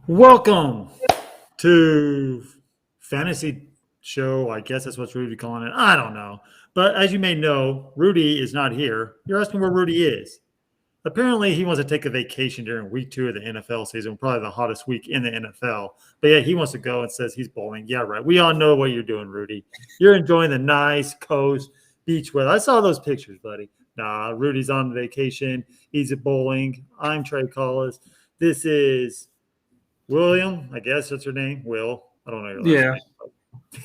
Welcome to Fantasy Show. I guess that's what Rudy calling it. I don't know. But as you may know, Rudy is not here. You're asking where Rudy is. Apparently, he wants to take a vacation during week 2 of the NFL season, probably the hottest week in the NFL. But yeah, he wants to go and says he's bowling. Yeah, right. We all know what you're doing, Rudy. You're enjoying the nice coast beach weather. I saw those pictures, buddy. Nah, Rudy's on vacation. He's at bowling. I'm Trey Collis. This is William, I guess that's your name. Will. I don't know your last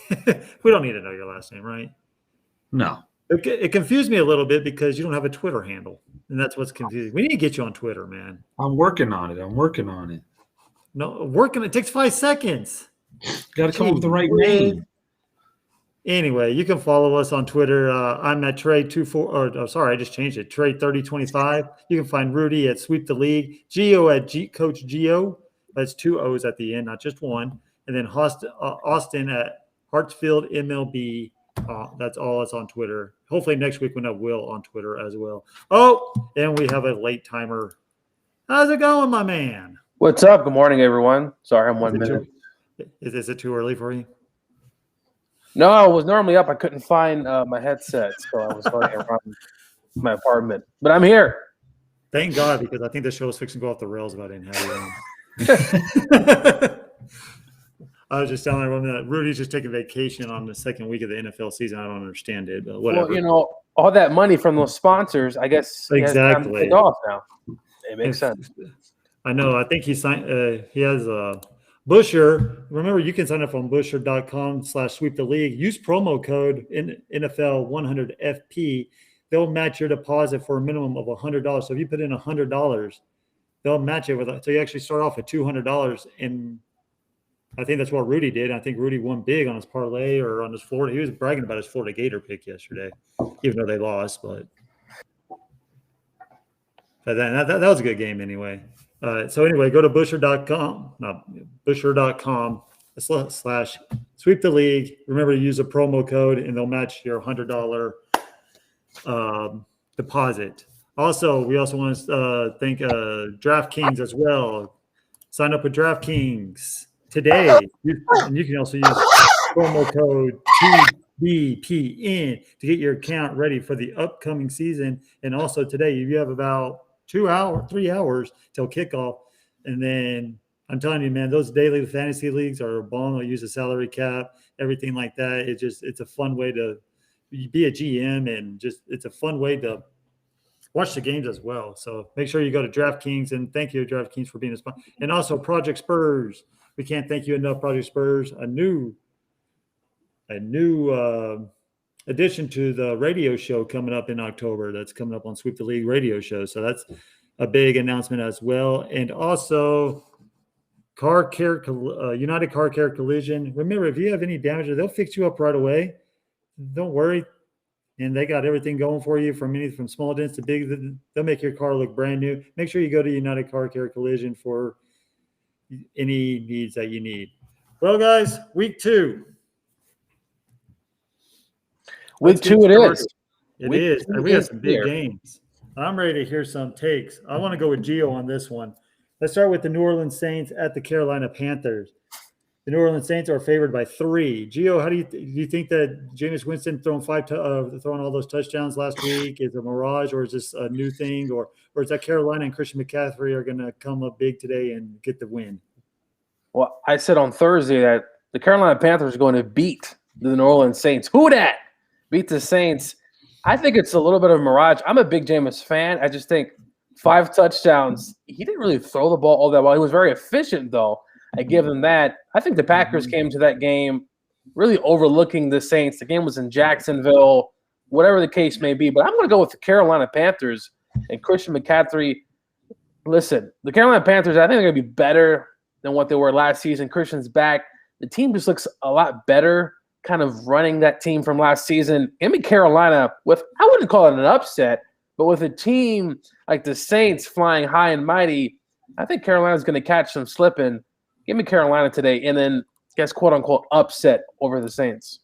name. We don't need to know your last name, right? No. It confused me a little bit because you don't have a Twitter handle, and that's what's confusing. We need to get you on Twitter, man. I'm working on it. No, working. It takes 5 seconds. Got to come up with the right name. Anyway, you can follow us on Twitter. I'm at Trey24. Sorry, I just changed it. Trey3025. You can find Rudy at Sweep the League. Geo at Coach Geo. That's 2 O's at the end, not just one. And then Austin at Hartsfield MLB. That's all that's on Twitter. Hopefully next week we'll have Will on Twitter as well. Oh, and we have a late timer. How's it going, my man? What's up? Good morning, everyone. Sorry, I'm 1 minute. Is it too early for you? No, I was normally up. I couldn't find my headset, so I was running around my apartment. But I'm here. Thank God, because I think the show was fixing to go off the rails if I didn't have you on. I was just telling everyone that Rudy's just taking vacation on the second week of the NFL season. I don't understand it, but whatever. Well, all that money from those sponsors, I guess exactly. He off now. It makes sense. I know. I think he signed. He has Busher. Remember, you can sign up on Busher.com/sweep the league. Use promo code NFL100FP. They'll match your deposit for a minimum of $100. So if you put in $100, they'll match it with. So you actually start off at $200, and I think that's what Rudy did. I think Rudy won big on his parlay or on his Florida. He was bragging about his Florida Gator pick yesterday, even though they lost. But that was a good game anyway. So anyway, go to Busher.com/sweep the league. Remember to use a promo code, and they'll match your $100 deposit. Also, we also want to thank DraftKings as well. Sign up with DraftKings today, and you can also use promo code TBPN to get your account ready for the upcoming season. And also today, you have about 3 hours till kickoff. And then I'm telling you, man, those daily fantasy leagues are a bomb. They'll use a salary cap, everything like that. It's a fun way to be a GM, and it's a fun way to watch the games as well. So make sure you go to DraftKings, and thank you, DraftKings, for being a sponsor. And also Project Spurs. We can't thank you enough, Project Spurs. A new addition to the radio show coming up in October. That's coming up on Sweep the League radio show. So that's a big announcement as well. And also United Car Care Collision. Remember, if you have any damage, they'll fix you up right away. Don't worry. And they got everything going for you from small dents to big. They'll make your car look brand new. Make sure you go to United Car Care Collision for any needs that you need. Well, guys, week 2. Week 2 it is. It is. And we have some big games. I'm ready to hear some takes. I want to go with Gio on this one. Let's start with the New Orleans Saints at the Carolina Panthers. The New Orleans Saints are favored by 3. Gio, how do you think that Jameis Winston throwing all those touchdowns last week is a mirage, or is this a new thing, or is that Carolina and Christian McCaffrey are going to come up big today and get the win? Well, I said on Thursday that the Carolina Panthers are going to beat the New Orleans Saints. Who dat? Beat the Saints. I think it's a little bit of a mirage. I'm a big Jameis fan. I just think 5 touchdowns. He didn't really throw the ball all that well. He was very efficient, though. I give him that. I think the Packers came to that game really overlooking the Saints. The game was in Jacksonville, whatever the case may be. But I'm going to go with the Carolina Panthers and Christian McCaffrey. Listen, the Carolina Panthers, I think they're going to be better than what they were last season. Christian's back. The team just looks a lot better, kind of running that team from last season. Give me Carolina with, I wouldn't call it an upset, but with a team like the Saints flying high and mighty, I think Carolina's going to catch some slipping. Give me Carolina today, and then guess quote unquote upset over the Saints.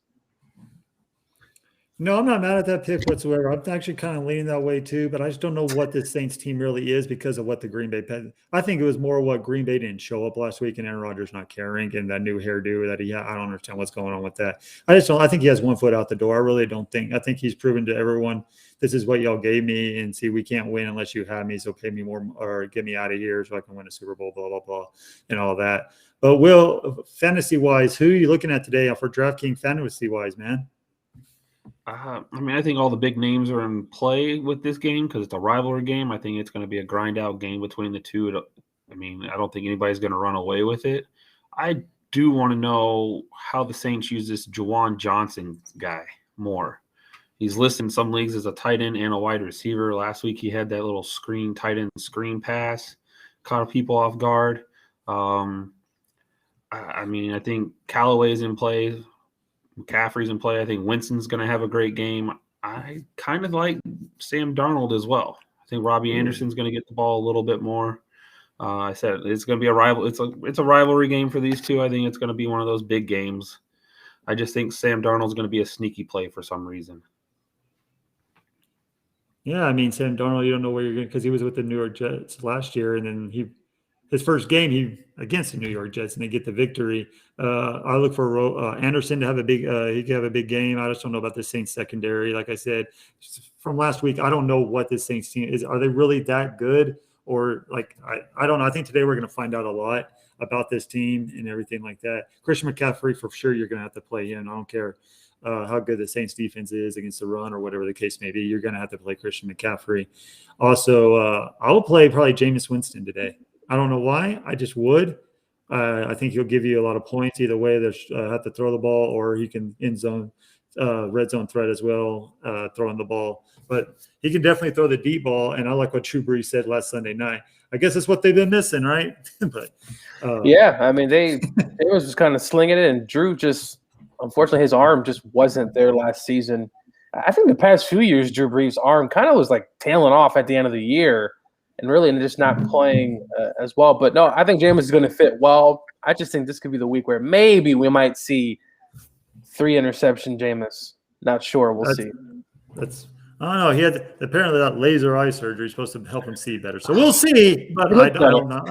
No, I'm not mad at that pick whatsoever. I'm actually kind of leaning that way too, but I just don't know what this Saints team really is because of what the Green Bay I think it was more what Green Bay didn't show up last week and Aaron Rodgers not caring and that new hairdo that he had. I don't understand what's going on with that. I just don't. I think he has one foot out the door. I really don't think. I think he's proven to everyone this is what y'all gave me, and see we can't win unless you have me. So pay me more or get me out of here so I can win a Super Bowl. Blah blah blah, and all that. But Will, fantasy wise, who are you looking at today for DraftKings fantasy wise, man? I mean, I think all the big names are in play with this game because it's a rivalry game. I think it's going to be a grind out game between the two. I mean, I don't think anybody's going to run away with it. I do want to know how the Saints use this Juwan Johnson guy more. He's listed in some leagues as a tight end and a wide receiver. Last week he had that little tight end screen pass, caught people off guard. I mean, I think Callaway's in play. McCaffrey's in play. I think Winston's going to have a great game. I kind of like Sam Darnold as well. I think Robbie Anderson's going to get the ball a little bit more. I said it's going to be a rival. It's a rivalry game for these two. I think it's going to be one of those big games. I just think Sam Darnold's going to be a sneaky play for some reason. Yeah, I mean Sam Darnold, you don't know where you're going because he was with the New York Jets last year, and then his first game against the New York Jets, and they get the victory. I look for Anderson to have he could have a big game. I just don't know about the Saints secondary. Like I said from last week, I don't know what this Saints team is. Are they really that good? Or I don't know. I think today we're going to find out a lot about this team and everything like that. Christian McCaffrey, for sure, you're going to have to play in. I don't care how good the Saints defense is against the run or whatever the case may be. You're going to have to play Christian McCaffrey. Also, I will play probably Jameis Winston today. I don't know why. I just would. I think he'll give you a lot of points either way. There's have to throw the ball, or he can end zone, red zone threat as well, throwing the ball. But he can definitely throw the deep ball. And I like what Drew Brees said last Sunday night. I guess that's what they've been missing, right? But yeah, I mean they was just kind of slinging it, and Drew just unfortunately his arm just wasn't there last season. I think the past few years Drew Brees' arm kind of was like tailing off at the end of the year. And really just not playing as well. But no, I think Jameis is going to fit well. I just think this could be the week where maybe we might see 3 interception Jameis. Not sure. We'll see. I don't know. He had apparently that laser eye surgery is supposed to help him see better. So we'll see. But I don't know.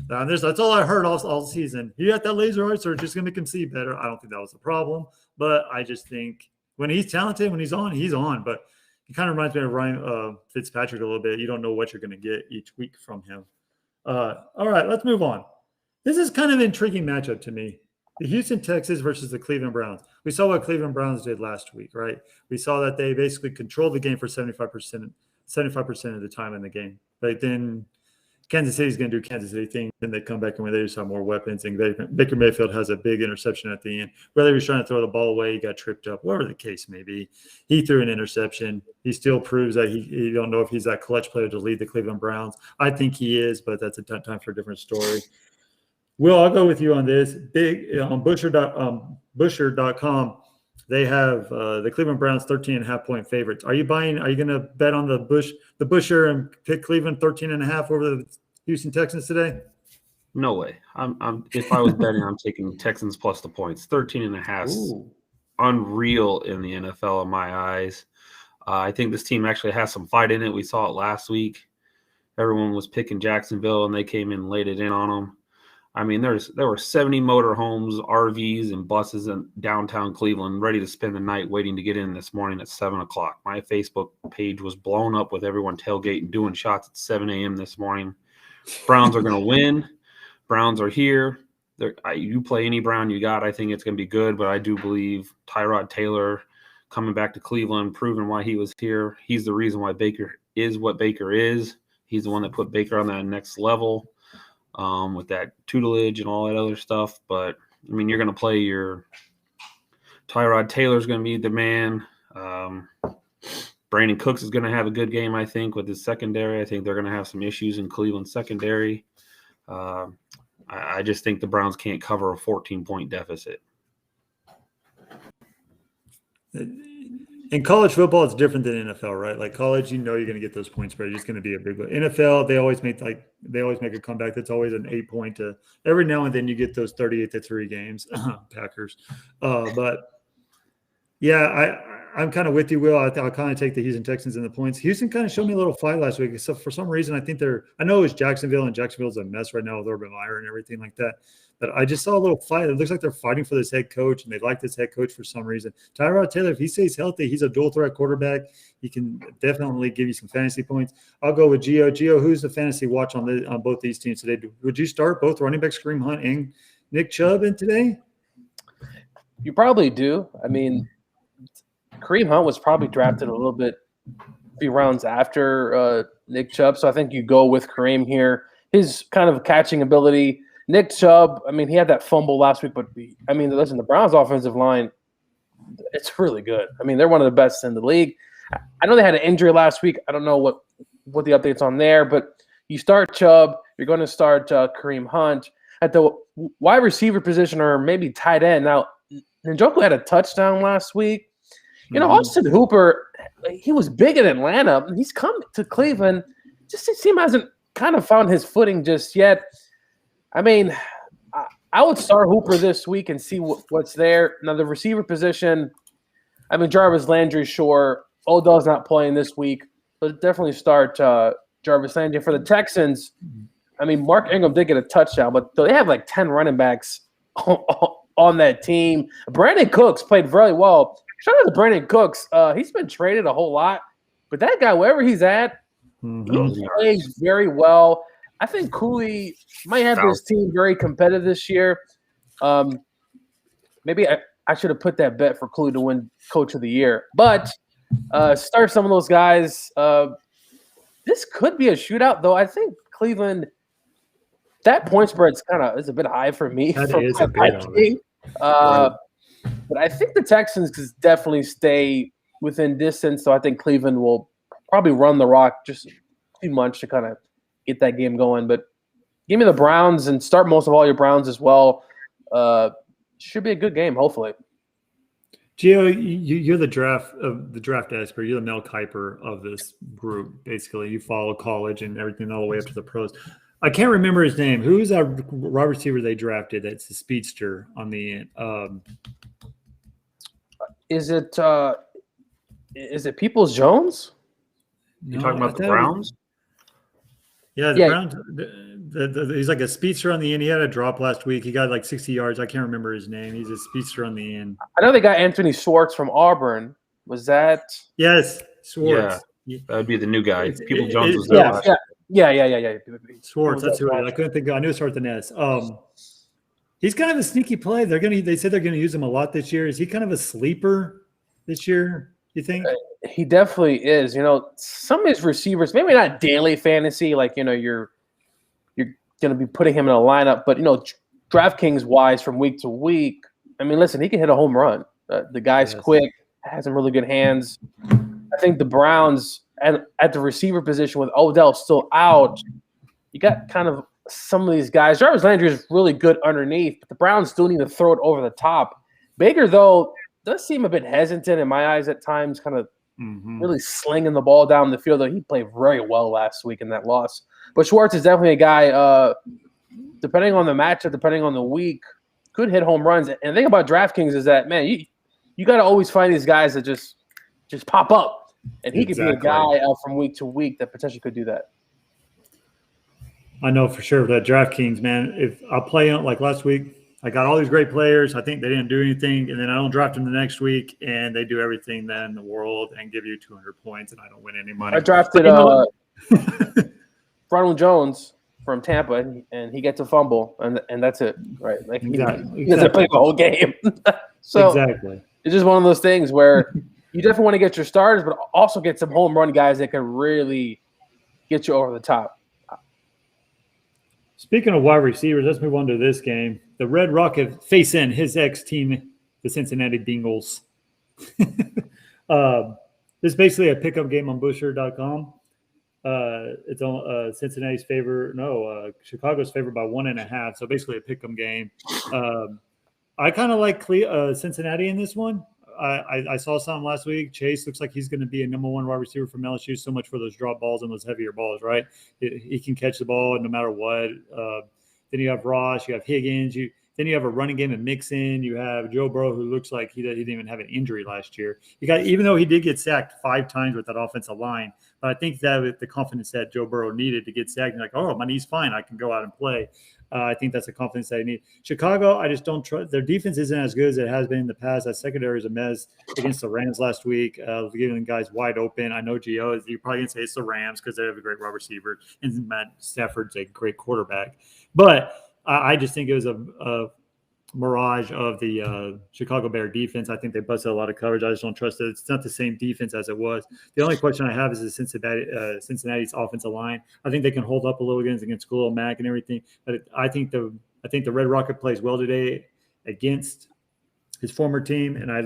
That's all I heard all season. He had that laser eye surgery. It's going to make him see better. I don't think that was a problem. But I just think when he's talented, when he's on, he's on. But he kind of reminds me of Ryan Fitzpatrick a little bit. You don't know what you're going to get each week from him. All right, let's move on. This is kind of an intriguing matchup to me. The Houston Texans versus the Cleveland Browns. We saw what Cleveland Browns did last week, right? We saw that they basically controlled the game for 75% of the time in the game. But then Kansas City's going to do Kansas City things, and they come back and they just have more weapons. And Baker Mayfield has a big interception at the end. Whether he was trying to throw the ball away, he got tripped up, whatever the case may be. He threw an interception. He still proves that you don't know if he's that clutch player to lead the Cleveland Browns. I think he is, but that's a time for a different story. Will, I'll go with you on this. Big on Busher.com, they have the Cleveland Browns 13.5-point favorites. Are you going to bet on the Busher and pick Cleveland 13.5 over the Houston Texans today? No way. If I was betting, I'm taking Texans plus the points. 13.5. Unreal in the NFL in my eyes. I think this team actually has some fight in it. We saw it last week. Everyone was picking Jacksonville, and they came in and laid it in on them. I mean, there were 70 motorhomes, RVs, and buses in downtown Cleveland ready to spend the night waiting to get in this morning at 7 o'clock. My Facebook page was blown up with everyone tailgating, doing shots at 7 a.m. this morning. Browns are going to win. Browns are here. You play any Brown you got, I think it's going to be good, but I do believe Tyrod Taylor coming back to Cleveland, proving why he was here. He's the reason why Baker is what Baker is. He's the one that put Baker on that next level. With that tutelage and all that other stuff. But, I mean, you're going to play your Tyrod Taylor's going to be the man. Brandon Cooks is going to have a good game, I think, with his secondary. I think they're going to have some issues in Cleveland's secondary. I just think the Browns can't cover a 14-point deficit. In college football, it's different than NFL, right? Like college, you're going to get those points, but it's just going to be a big one. NFL, they always make a comeback. That's always an 8-point to every now and then you get those 38-3 games, Packers. But Yeah, I'm kind of with you, Will. I'll kind of take the Houston Texans in the points. Houston kind of showed me a little fight last week. So for some reason, I think I know it was Jacksonville, and Jacksonville's a mess right now with Urban Meyer and everything like that. But I just saw a little fight. It looks like they're fighting for this head coach, and they like this head coach for some reason. Tyrod Taylor, if he stays healthy, he's a dual threat quarterback. He can definitely give you some fantasy points. I'll go with Gio. Gio, who's the fantasy watch on both these teams today? Would you start both running backs, Kareem Hunt and Nick Chubb in today? You probably do. I mean, Kareem Hunt was probably drafted a little bit a few rounds after Nick Chubb, so I think you go with Kareem here. His kind of catching ability. Nick Chubb, I mean, he had that fumble last week, but I mean, listen, the Browns' offensive line, it's really good. I mean, they're one of the best in the league. I know they had an injury last week. I don't know what the update's on there, but you start Chubb, you're going to start Kareem Hunt at the wide receiver position or maybe tight end. Now, Njoku had a touchdown last week. You know, Austin Hooper, he was big in Atlanta. He's come to Cleveland. Just it seems hasn't kind of found his footing just yet. I mean, I would start Hooper this week and see what's there. Now, the receiver position, I mean, Jarvis Landry, sure. Odell's not playing this week, but definitely start Jarvis Landry. For the Texans, I mean, Mark Ingram did get a touchdown, but they have like 10 running backs on that team. Brandon Cooks played very well. Shout out to Brandon Cooks. He's been traded a whole lot, but that guy, wherever he's at, he plays very well. I think Cooley might have this team very competitive this year. Maybe I should have put that bet for Cooley to win Coach of the Year. But start some of those guys. This could be a shootout, though. I think Cleveland, that point spread is a bit high for me. That is a bit high. But I think the Texans could definitely stay within distance. So I think Cleveland will probably run the rock just too much to kind of get that game going. But give me the Browns and start most of all your Browns as well. Should be a good game, hopefully. Gio, you're the draft expert. You're the Mel Kiper of this group. Basically, you follow college and everything all the way up to the pros. I can't remember his name. Who's that wide receiver they drafted? That's a speedster on the end. Is it Peoples Jones? You talking about the Browns? Yeah, the Browns. He's like a speedster on the end. He had a drop last week. He got like 60 yards. I can't remember his name. He's a speedster on the end. I know they got Anthony Schwartz from Auburn. Was that? Yes, Schwartz. Yeah, that would be the new guy. People Jones was there. last. Yeah. Schwartz. That's who I couldn't think of. I knew it started with an S. He's kind of a sneaky play. They said they're gonna use him a lot this year. Is he kind of a sleeper this year? You think? He definitely is. You know, some of his receivers, maybe not daily fantasy, like you're going to be putting him in a lineup, but DraftKings wise from week to week. I mean, listen, he can hit a home run. The guy's quick, has some really good hands. I think the Browns at the receiver position with Odell still out, you got kind of some of these guys. Jarvis Landry is really good underneath, but the Browns still need to throw it over the top. Baker, though, does seem a bit hesitant in my eyes at times, kind of really slinging the ball down the field. Though he played very well last week in that loss. But Schwartz is definitely a guy, depending on the matchup, depending on the week, could hit home runs. And the thing about DraftKings is that, man, you got to always find these guys that just pop up. And he could be a guy from week to week that potentially could do that. I know for sure that DraftKings, man, if I play on like last week, I got all these great players. I think they didn't do anything, and then I don't draft them the next week, and they do everything then in the world and give you 200 points, and I don't win any money. I drafted Ronald Jones from Tampa, and he gets a fumble, and that's it, right? Like he doesn't play the whole game. So it's just one of those things where you definitely want to get your starters, but also get some home run guys that can really get you over the top. Speaking of wide receivers, let's move on to this game. The Red Rocket face in his ex-team, the Cincinnati Bengals. This is basically a pickup game on Busher.com. It's on Cincinnati's favor. No, Chicago's favored by 1.5. So basically a pick'em game. I kind of like Cincinnati in this one. I saw something last week. Chase looks like he's going to be a number one wide receiver from LSU. So much for those drop balls and those heavier balls, right? He can catch the ball no matter what. Then you have Ross, you have Higgins. Then you have a running game and Mixon. You have Joe Burrow, who looks like he didn't even have an injury last year. Even though he did get sacked 5 times with that offensive line, but I think that with the confidence that Joe Burrow needed to get sacked, like, oh, my knee's fine, I can go out and play. I think that's the confidence that I need. Chicago, I just don't trust. Their defense isn't as good as it has been in the past. That secondary is a mess against the Rams last week, giving guys wide open. I know Gio, you're probably going to say it's the Rams because they have a great wide receiver, and Matt Stafford's a great quarterback. But I just think it was a mirage of the Chicago Bear defense. I think they busted a lot of coverage. I just don't trust it. It's not the same defense as it was. The only question I have is the Cincinnati's offensive line. I think they can hold up a little against Khalil Mack and everything, but I think the Red Rocket plays well today against his former team, and I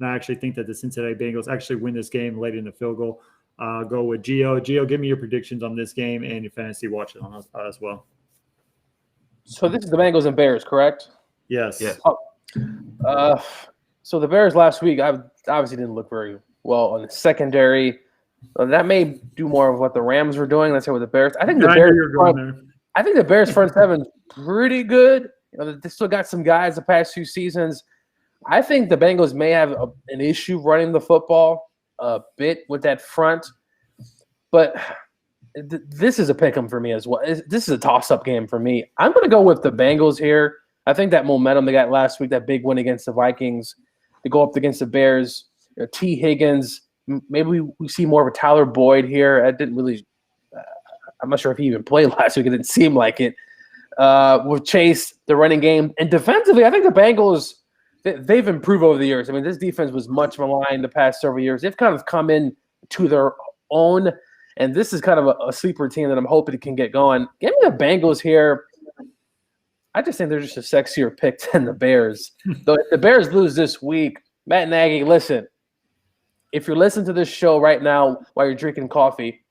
actually think that the Cincinnati Bengals actually win this game late in the field goal. Go with Gio. Gio, give me your predictions on this game and your fantasy watch it on us as well. So this is the Bengals and Bears, correct? Yes. Yeah. So the Bears last week, I obviously didn't look very well on the secondary. That may do more of what the Rams were doing. Let's say with the Bears. I think the Bears front seven is pretty good. They still got some guys the past 2 seasons. I think the Bengals may have an issue running the football a bit with that front, but this is a pick 'em for me as well. This is a toss-up game for me. I'm going to go with the Bengals here. I think that momentum they got last week, that big win against the Vikings, to go up against the Bears, T. Higgins, maybe we see more of a Tyler Boyd here. I didn't really I'm not sure if he even played last week. It didn't seem like it. With Chase, the running game. And defensively, I think the Bengals, they've improved over the years. I mean, this defense was much maligned the past several years. They've kind of come in to their own. And this is kind of a sleeper team that I'm hoping can get going. Give me the Bengals here. I just think they're just a sexier pick than the Bears. Though if the Bears lose this week, Matt Nagy, listen, if you're listening to this show right now while you're drinking coffee,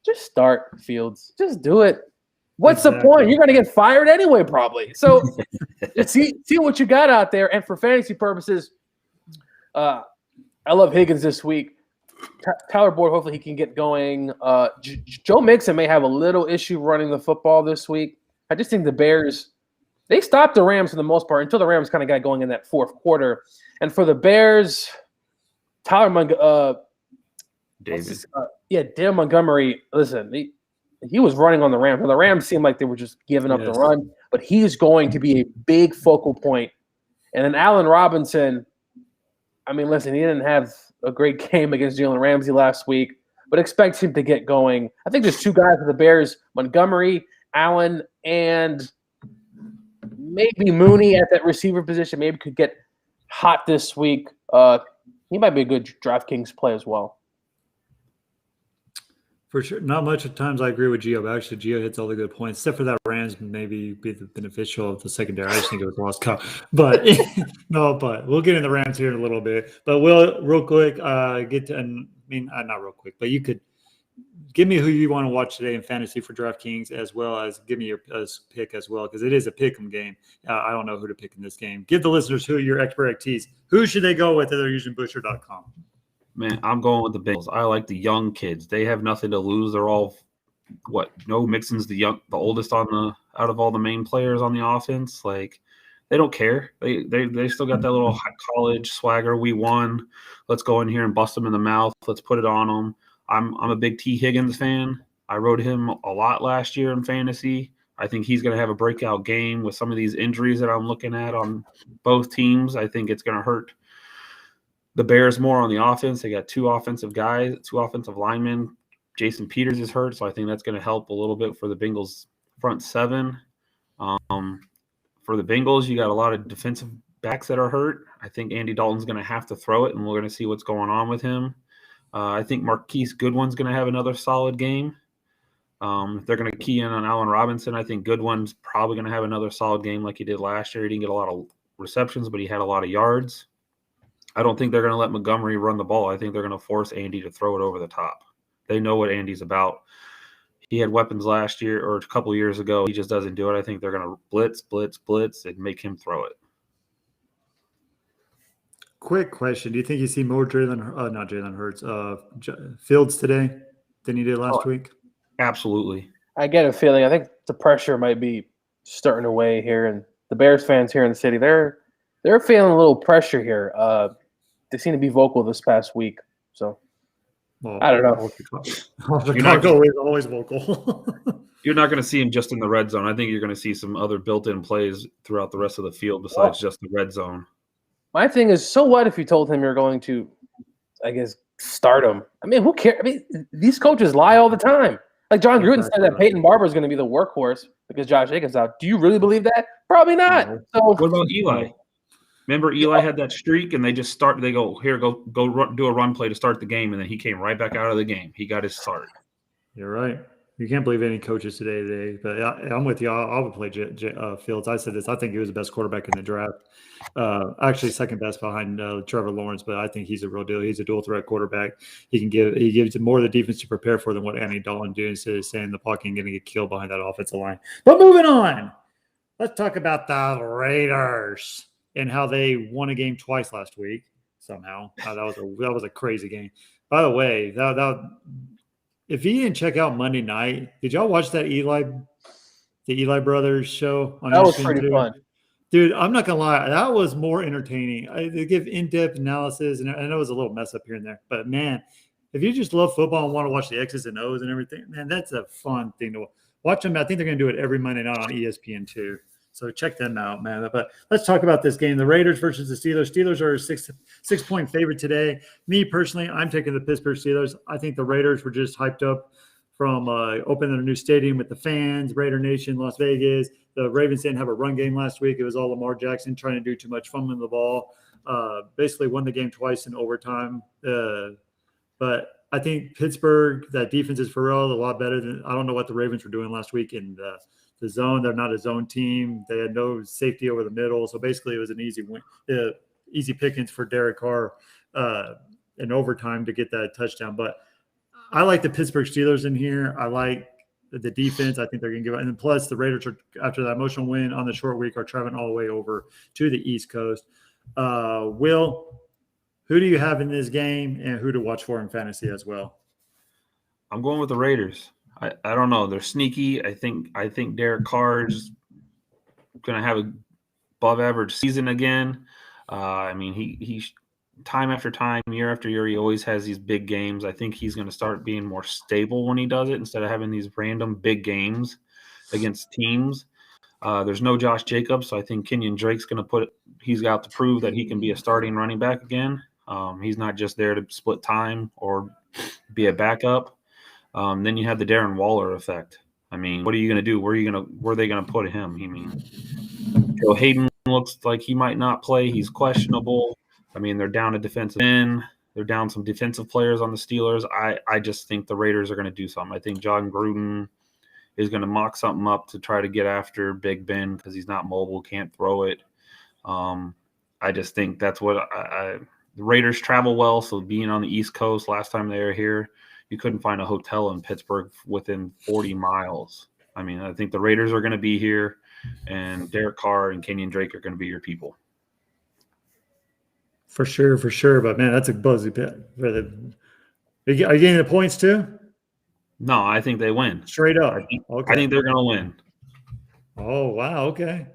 just start Fields. Just do it. What's the point? You're going to get fired anyway, probably. So see what you got out there. And for fantasy purposes, I love Higgins this week. Tyler Boyd, hopefully he can get going. Joe Mixon may have a little issue running the football this week. I just think the Bears, they stopped the Rams for the most part until the Rams kind of got going in that fourth quarter. And for the Bears, Dale Montgomery, listen, he was running on the Rams. And the Rams seemed like they were just giving up the run. But he's going to be a big focal point. And then Allen Robinson, I mean, listen, he didn't have a great game against Jalen Ramsey last week, but expect him to get going. I think there's 2 guys for the Bears, Montgomery, Allen, and maybe Mooney at that receiver position. Maybe could get hot this week. He might be a good DraftKings play as well. For sure. Not much at times I agree with Gio, but actually Gio hits all the good points, except for that Rams maybe be the beneficial of the secondary. I just think it was a lost cause. But but we'll get in the Rams here in a little bit. But we'll real quick not real quick, but you could give me who you want to watch today in fantasy for DraftKings, as well as give me your pick as well, because it is a pick'em game. I don't know who to pick in this game. Give the listeners who your expertise. Who should they go with if they're using Busher.com? Man, I'm going with the Bengals. I like the young kids. They have nothing to lose. They're all Mixon's the oldest out of all the main players on the offense. Like, they don't care. They still got that little college swagger. We won. Let's go in here and bust them in the mouth. Let's put it on them. I'm a big T. Higgins fan. I rode him a lot last year in fantasy. I think he's going to have a breakout game with some of these injuries that I'm looking at on both teams. I think it's going to hurt the Bears more on the offense. They got 2 offensive guys, 2 offensive linemen. Jason Peters is hurt, so I think that's going to help a little bit for the Bengals front 7. For the Bengals, you got a lot of defensive backs that are hurt. I think Andy Dalton's going to have to throw it, and we're going to see what's going on with him. I think Marquise Goodwin's going to have another solid game. If they're going to key in on Allen Robinson, I think Goodwin's probably going to have another solid game like he did last year. He didn't get a lot of receptions, but he had a lot of yards. I don't think they're going to let Montgomery run the ball. I think they're going to force Andy to throw it over the top. They know what Andy's about. He had weapons last year or a couple of years ago. He just doesn't do it. I think they're going to blitz, and make him throw it. Quick question. Do you think you see more Fields today than you did last week? Absolutely. I get a feeling. I think the pressure might be starting to weigh here, and the Bears fans here in the city, they're feeling a little pressure here. They seem to be vocal this past week. So Well, I don't know. Chicago is always vocal. You're not going to see him just in the red zone. I think you're going to see some other built-in plays throughout the rest of the field besides just the red zone. My thing is, so what if you told him you're going to, I guess, start him? I mean, who cares? I mean, these coaches lie all the time. Like John Gruden said that Peyton Barber is going to be the workforce because Josh Jacobs out. Do you really believe that? Probably not. So what about Eli? Remember, Eli had that streak, and they just start. They go here, go do a run play to start the game, and then he came right back out of the game. He got his start. You're right. You can't believe any coaches today. But I'm with you. I would play Fields. I said this. I think he was the best quarterback in the draft. Actually, second best behind Trevor Lawrence. But I think he's a real deal. He's a dual threat quarterback. He gives more of the defense to prepare for than what Andy Dalton did instead of saying the pocket and going to get killed behind that offensive line. But moving on, let's talk about the Raiders and how they won a game twice last week. Somehow, that was a crazy game. By the way, if you didn't check out Monday night, did y'all watch that the Eli Brothers show on that was ESPN pretty fun. Dude, I'm not gonna lie, that was more entertaining. They give in-depth analysis, and I know it was a little mess up here and there, but man, if you just love football and want to watch the X's and O's and everything, man, that's a fun thing to watch them. I think they're gonna do it every Monday night on ESPN too. So check them out, man. But let's talk about this game. The Raiders versus the Steelers. Steelers are a six-point favorite today. Me, personally, I'm taking the Pittsburgh Steelers. I think the Raiders were just hyped up from opening their new stadium with the fans, Raider Nation, Las Vegas. The Ravens didn't have a run game last week. It was all Lamar Jackson trying to do too much, fumbling the ball. Basically won the game twice in overtime. But I think Pittsburgh, that defense is for real, a lot better than – I don't know what the Ravens were doing last week in the zone. They're not a zone team. They had no safety over the middle. So basically it was an easy win, easy pickings for Derek Carr in overtime to get that touchdown. But I like the Pittsburgh Steelers in here. I like the defense. I think they're going to give it. And then plus the Raiders are, after that emotional win on the short week, are traveling all the way over to the East Coast. Will, who do you have in this game and who to watch for in fantasy as well? I'm going with the Raiders. I don't know. They're sneaky. I think Derek Carr is going to have a above average season again. I mean, he time after time, year after year, he always has these big games. I think he's going to start being more stable when he does it instead of having these random big games against teams. There's no Josh Jacobs, so I think Kenyon Drake's going to he's got to prove that he can be a starting running back again. He's not just there to split time or be a backup. Then you have the Darren Waller effect. I mean, what are you going to do? Where are they going to put him? I mean, Joe Hayden looks like he might not play. He's questionable. I mean, they're down a defensive end. They're down some defensive players on the Steelers. I just think the Raiders are going to do something. I think John Gruden is going to mock something up to try to get after Big Ben because he's not mobile, can't throw it. I just think that's what the Raiders travel well. So being on the East Coast last time they were here, you couldn't find a hotel in Pittsburgh within 40 miles. I mean, I think the Raiders are going to be here, and Derek Carr and Kenyon Drake are going to be your people. For sure. But, man, that's a buzzy bit. Are you getting the points too? No, I think they win. Straight up. I think they're going to win. Oh, wow. Okay.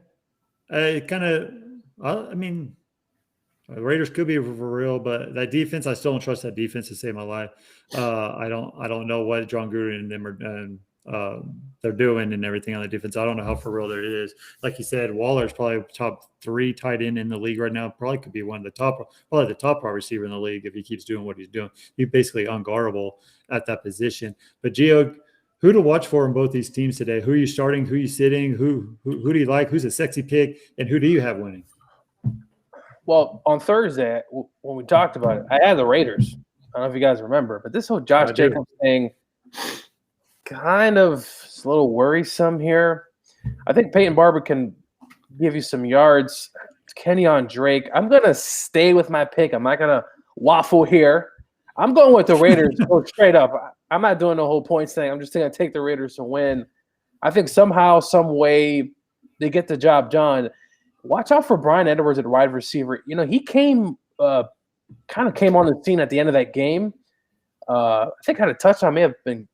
I mean, the Raiders could be for real, but that defense, I still don't trust that defense to save my life. I don't know what John Gruden and them they're doing and everything on the defense. I don't know how for real there is. Like you said, Waller's probably top 3 tight end in the league right now. Probably could be one of the top wide receiver in the league if he keeps doing what he's doing. He's basically unguardable at that position. But Gio, who to watch for in both these teams today? Who are you starting? Who are you sitting? Who do you like? Who's a sexy pick? And who do you have winning? Well, on Thursday, when we talked about it, I had the Raiders. I don't know if you guys remember, but this whole Josh Jacobs thing kind of is a little worrisome here. I think Peyton Barber can give you some yards. Kenyon Drake, I'm going to stay with my pick. I'm not going to waffle here. I'm going with the Raiders go straight up. I'm not doing the whole points thing. I'm just going to take the Raiders to win. I think somehow, some way, they get the job done. Watch out for Brian Edwards at wide receiver. You know, he kind of came on the scene at the end of that game. I think had a touchdown may have been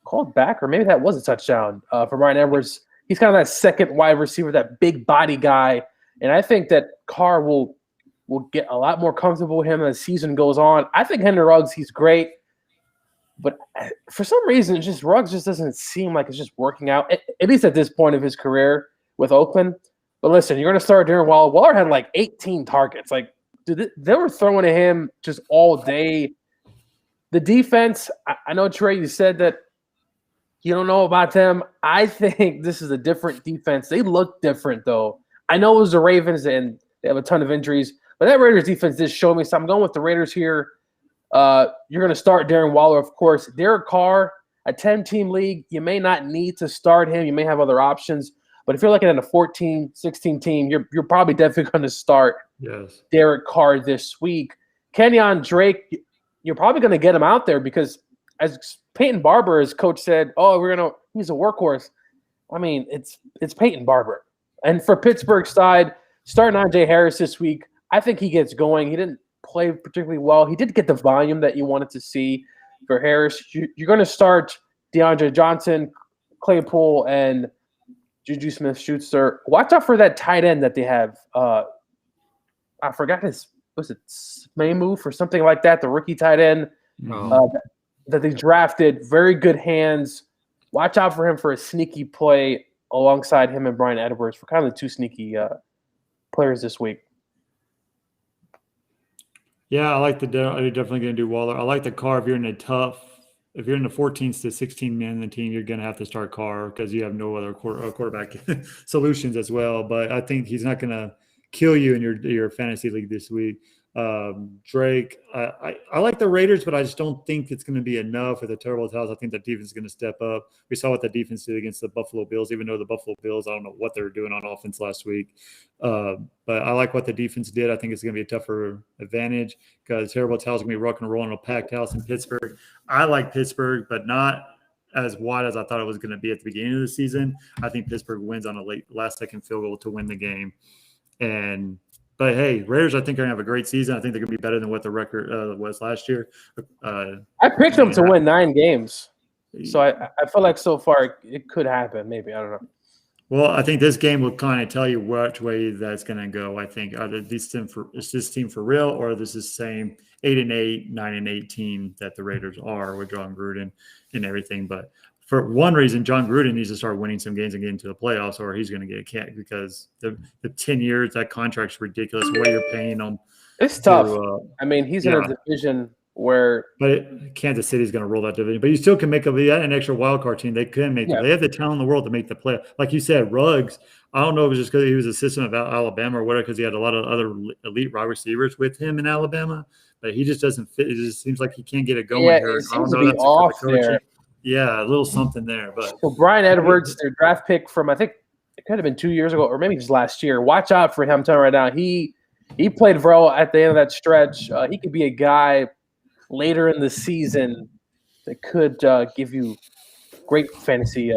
called back, or maybe that was a touchdown for Brian Edwards. He's kind of that second wide receiver, that big body guy. And I think that Carr will get a lot more comfortable with him as the season goes on. I think Henry Ruggs, he's great. But for some reason, Ruggs just doesn't seem like it's just working out, at least at this point of his career with Oakland. But listen, you're going to start Darren Waller. Waller had like 18 targets. Like, dude, they were throwing at him just all day. The defense, I know, Trey, you said that you don't know about them. I think this is a different defense. They look different, though. I know it was the Ravens, and they have a ton of injuries. But that Raiders defense did show me. So I'm going with the Raiders here. You're going to start Darren Waller, of course. Derek Carr, a 10-team league, you may not need to start him. You may have other options. But if you're looking at a 14, 16 team, you're probably definitely going to start Derek Carr this week. Kenyon Drake, you're probably going to get him out there because, as Peyton Barber, as coach said, he's a workhorse. I mean, it's Peyton Barber. And for Pittsburgh's side, starting Najee Harris this week, I think he gets going. He didn't play particularly well. He did get the volume that you wanted to see for Harris. You're going to start DeAndre Johnson, Claypool, and Juju Smith-Schuster. Watch out for that tight end that they have. I forgot Maymove or something like that, the rookie tight end that they drafted. Very good hands. Watch out for him for a sneaky play alongside him and Bryan Edwards for kind of the two sneaky players this week. Yeah, I'm definitely going to do Waller. I like the Carr. If you're in the 14th to 16 man in the team, you're going to have to start Carr because you have no other quarterback solutions as well. But I think he's not going to kill you in your fantasy league this week. Drake, I like the Raiders, but I just don't think it's going to be enough for the terrible towels. I think the defense is going to step up. We saw what the defense did against the Buffalo Bills, even though the Buffalo Bills, I don't know what they were doing on offense last week. But I like what the defense did. I think it's going to be a tougher advantage because terrible towels are going to be rocking and rolling in a packed house in Pittsburgh. I like Pittsburgh, but not as wide as I thought it was going to be at the beginning of the season. I think Pittsburgh wins on a last-second field goal to win the game. But hey, Raiders, I think are going to have a great season. I think they're going to be better than what the record was last year. I picked them to win 9 games. So I feel like so far it could happen. Maybe. I don't know. Well, I think this game will kind of tell you which way that's going to go. I think either is this team for real or this is the same 8-8, 9-8 team that the Raiders are with John Gruden and everything. But for one reason, John Gruden needs to start winning some games and get into the playoffs, or he's going to get kicked because the 10 years, that contract's ridiculous. The way you're paying him. It's tough. I mean, he's in a division where – But Kansas City's going to roll that division. But you still can make an extra wild card team. They can make it. They have the talent in the world to make the play. Like you said, Ruggs, I don't know if it was just because he was a system of Alabama or whatever, because he had a lot of other elite wide receivers with him in Alabama. But he just doesn't fit. It just seems like he can't get it going here. It seems to be off there. Yeah, a little something there. But so Bryan Edwards, their draft pick from, I think it could have been 2 years ago or maybe just last year. Watch out for him. I'm telling you right now. He played well at the end of that stretch. He could be a guy later in the season that could give you great fantasy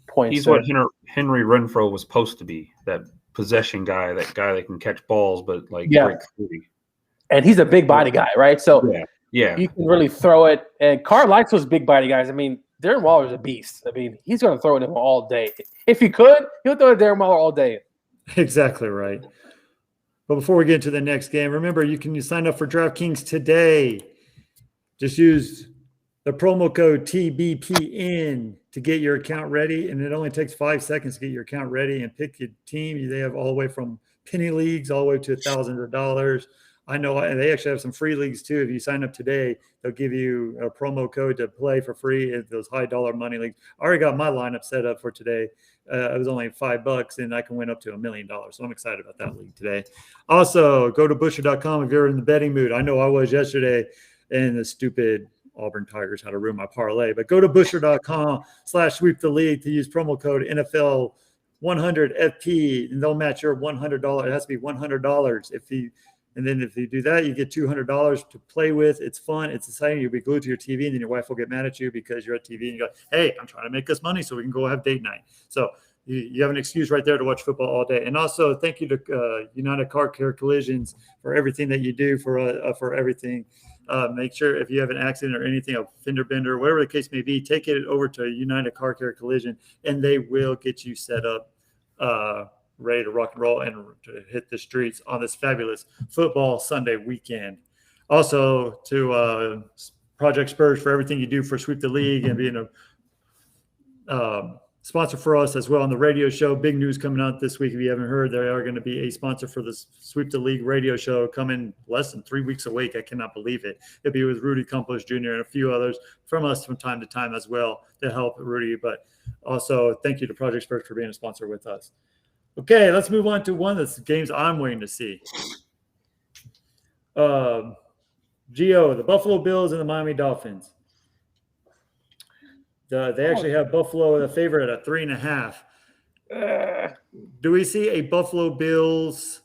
points. He's what Henry Renfrow was supposed to be, that possession guy, that guy that can catch balls, but break through. And he's a big body guy, right? So yeah, you can really throw it. And Carr likes those big body guys. I mean, Darren Waller's a beast. I mean, he's going to throw it to him all day. If he could, he'll throw it to Darren Waller all day. Exactly right. But before we get into the next game, remember, you can sign up for DraftKings today. Just use the promo code TBPN to get your account ready, and it only takes 5 seconds to get your account ready and pick your team. They have all the way from penny leagues all the way to thousands of dollars. I know, and they actually have some free leagues too. If you sign up today, they'll give you a promo code to play for free at those high dollar money leagues. I already got my lineup set up for today. It was only $5, and I can win up to $1 million. So I'm excited about that league today. Also, go to Busher.com if you're in the betting mood. I know I was yesterday, and the stupid Auburn Tigers had to ruin my parlay. But go to Busher.com/sweep the league to use promo code NFL100FP, and they'll match your $100. It has to be $100 And then if you do that, you get $200 to play with. It's fun. It's exciting. You'll be glued to your TV, and then your wife will get mad at you because you're at TV and you go, hey, I'm trying to make us money so we can go have date night. So you have an excuse right there to watch football all day. And also, thank you to United Car Care Collisions for everything that you do for everything. Make sure if you have an accident or anything, a fender bender, whatever the case may be, take it over to United Car Care Collision, and they will get you set up, ready to rock and roll and to hit the streets on this fabulous football Sunday weekend. Also, to Project Spurs for everything you do for Sweep the League and being a sponsor for us as well on the radio show. Big news coming out this week. If you haven't heard, they are going to be a sponsor for the Sweep the League radio show coming less than 3 weeks away. I cannot believe it. It'll be with Rudy Campos Jr. and a few others from us from time to time as well to help Rudy. But also, thank you to Project Spurs for being a sponsor with us. Okay, let's move on to one of the games I'm waiting to see. Gio, the Buffalo Bills and the Miami Dolphins. They actually have Buffalo the favorite at 3.5. Do we see a Buffalo Bills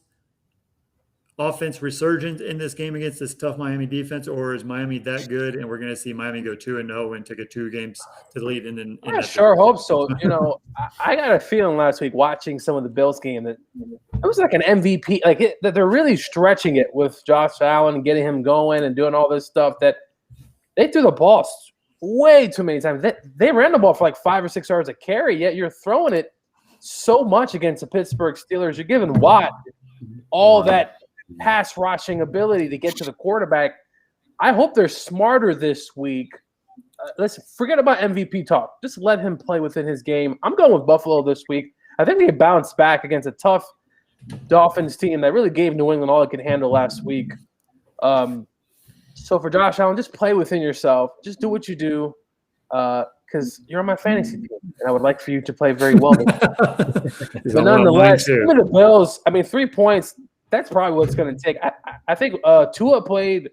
offense resurgence in this game against this tough Miami defense, or is Miami that good and we're going to see Miami go 2-0 and take a 2 games to the lead? I sure hope so. I got a feeling last week watching some of the Bills game that it was like an MVP, that they're really stretching it with Josh Allen and getting him going and doing all this stuff, that they threw the ball way too many times. They ran the ball for like 5 or 6 yards a carry, yet you're throwing it so much against the Pittsburgh Steelers. You're giving Watt all that pass rushing ability to get to the quarterback. I hope they're smarter this week. Listen, forget about MVP talk. Just let him play within his game. I'm going with Buffalo this week. I think they bounced back against a tough Dolphins team that really gave New England all it could handle last week. So for Josh Allen, just play within yourself. Just do what you do, because you're on my fantasy team, and I would like for you to play very well. But nonetheless, even the Bills, 3 points, that's probably what it's going to take. I think Tua played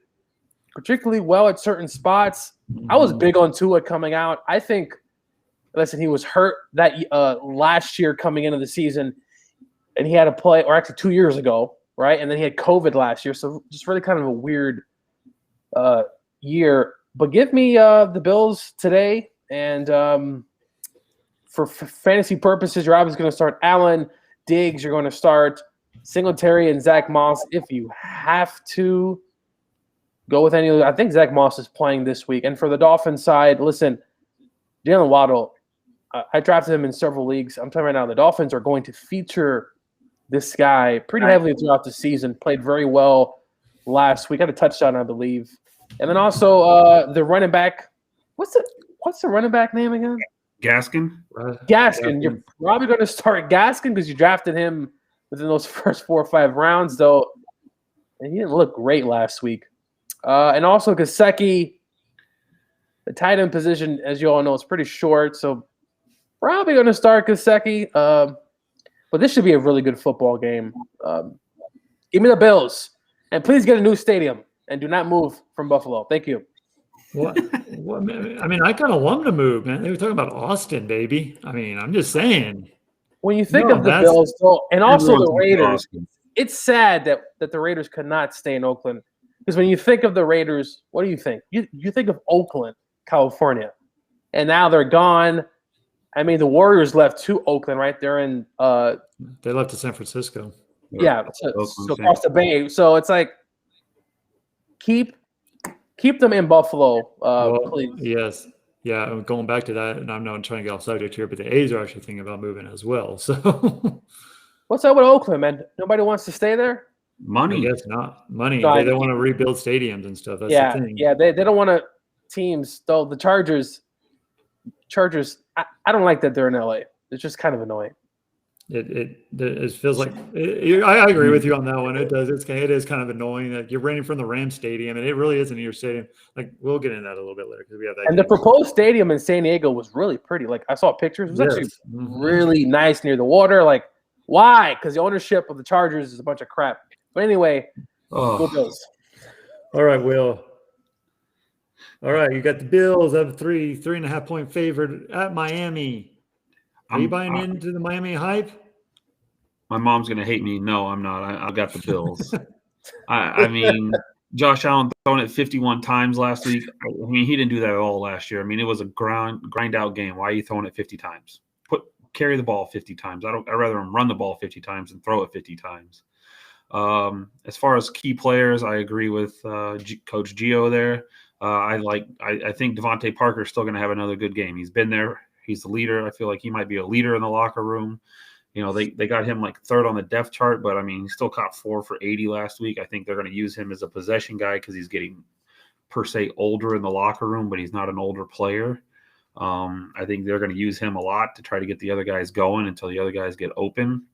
particularly well at certain spots. I was big on Tua coming out. I think, listen, he was hurt that last year coming into the season, and he had to play, or actually 2 years ago, right? And then he had COVID last year, so just really kind of a weird year. But give me the Bills today, and for fantasy purposes, you're obviously going to start Allen, Diggs, you're going to start Singletary and Zach Moss. If you have to go with any of them, I think Zach Moss is playing this week. And for the Dolphins side, listen, Jalen Waddle, I drafted him in several leagues. I'm telling you right now, the Dolphins are going to feature this guy pretty heavily throughout the season. Played very well last week. Had a touchdown, I believe. And then also the running back. What's the running back name again? Gaskin. Gaskin. You're probably going to start Gaskin because you drafted him within those first 4 or 5 rounds, though. And he didn't look great last week. And also Gesicki, the tight end position, as you all know, is pretty short. So probably going to start Gesicki. But this should be a really good football game. Give me the Bills. And please get a new stadium. And do not move from Buffalo. Thank you. What? I kind of want them to move, man. They were talking about Austin, baby. I'm just saying. When you think of the Bills, and also the Raiders, it's sad that the Raiders could not stay in Oakland. Because when you think of the Raiders, what do you think? You think of Oakland, California. And now they're gone. The Warriors left to Oakland, right? They're in they left to San Francisco. Yeah, so across the Bay. So it's like keep them in Buffalo, please. Yes. Yeah, I'm going back to that, and I'm not trying to get off subject here, but the A's are actually thinking about moving as well. So, what's up with Oakland, man? Nobody wants to stay there? Money. I guess not. Money. They don't want to rebuild stadiums and stuff. That's the thing. Yeah, they don't want to teams, though. The Chargers, I don't like that they're in LA. It's just kind of annoying. It feels like I agree with you on that one. It does. It is kind of annoying that you're renting from the Rams stadium, and it really isn't your stadium. Like, we'll get into that a little bit later because we have that. And the proposed stadium in San Diego was really pretty. Like, I saw pictures. It was actually really nice near the water. Like, why? Because the ownership of the Chargers is a bunch of crap. But anyway, go Bills. All right, Will. All right, you got the Bills at 3.5 point favorite at Miami. Are you buying into the Miami hype? My mom's going to hate me. No, I'm not. I got the Bills. Josh Allen throwing it 51 times last week. He didn't do that at all last year. It was a grind out game. Why are you throwing it 50 times? carry the ball 50 times. I'd rather him run the ball 50 times than throw it 50 times. As far as key players, I agree with Coach Gio there. I think Devontae Parker is still going to have another good game. He's been there. He's the leader. I feel like he might be a leader in the locker room. They got him like third on the depth chart, but I mean, he still caught 4 for 80 last week. I think they're going to use him as a possession guy because he's getting per se older in the locker room, but he's not an older player. I think they're going to use him a lot to try to get the other guys going until the other guys get open.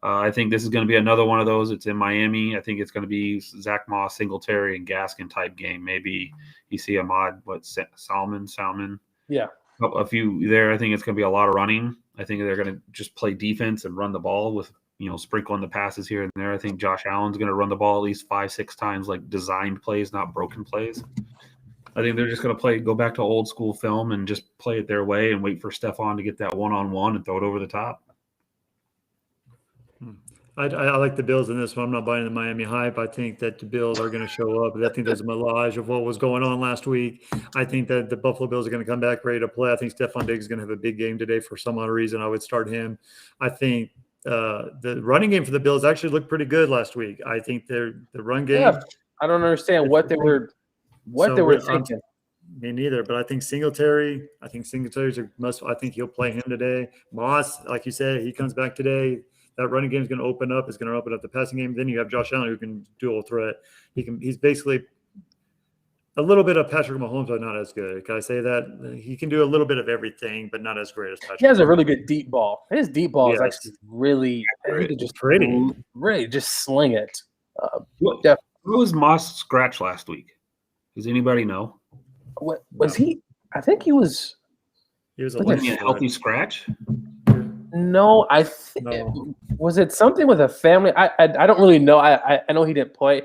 I think this is going to be another one of those. It's in Miami. I think it's going to be Zach Moss, Singletary, and Gaskin type game. Maybe you see Ahmad, Salmon. Yeah. A few there. I think it's going to be a lot of running. I think they're going to just play defense and run the ball with, sprinkling the passes here and there. I think Josh Allen's going to run the ball at least 5-6 times, like designed plays, not broken plays. I think they're just going to go back to old school film and just play it their way and wait for Stephon to get that one-on-one and throw it over the top. I like the Bills in this one. I'm not buying the Miami hype. I think that the Bills are going to show up. I think there's a mirage of what was going on last week. I think that the Buffalo Bills are going to come back ready to play. I think Stephon Diggs is going to have a big game today for some odd reason. I would start him. I think the running game for the Bills actually looked pretty good last week. I think the run game. Yeah, I don't understand what they were thinking. Me neither, but I think Singletary's a must. I think he'll play him today. Moss, like you said, he comes back today. That running game is going to open up. It's going to open up the passing game. Then you have Josh Allen who can dual threat. He's basically a little bit of Patrick Mahomes, but not as good. Can I say that? He can do a little bit of everything, but not as great as Patrick. He has a really good deep ball. His deep ball is actually really just pretty. Really just sling it. Who was Moss scratch last week? Does anybody know? What was he? I think he was. He was a healthy scratch. No, was it something with a family? I don't really know. I know he didn't play.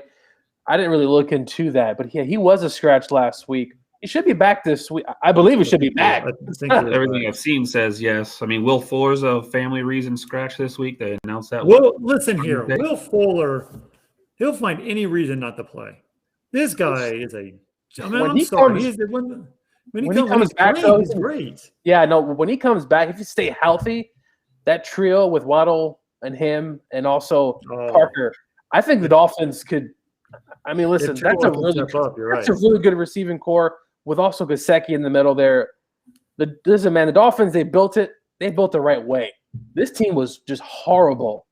I didn't really look into that, but he was a scratch last week. He should be back this week. I believe he should be back. Everything I've seen says yes. I mean, Will Fuller's a family reason scratch this week. They announced that. Well, listen here. Will Fuller, he'll find any reason not to play. This guy is I'm sorry. When he comes back, he's great. Yeah, no, when he comes back, if you stay healthy, that trio with Waddle and him and also Parker, I think the Dolphins could – I mean, listen, that's a really good receiving core with also Gesicki in the middle there. Listen, man, the Dolphins, they built it the right way. This team was just horrible.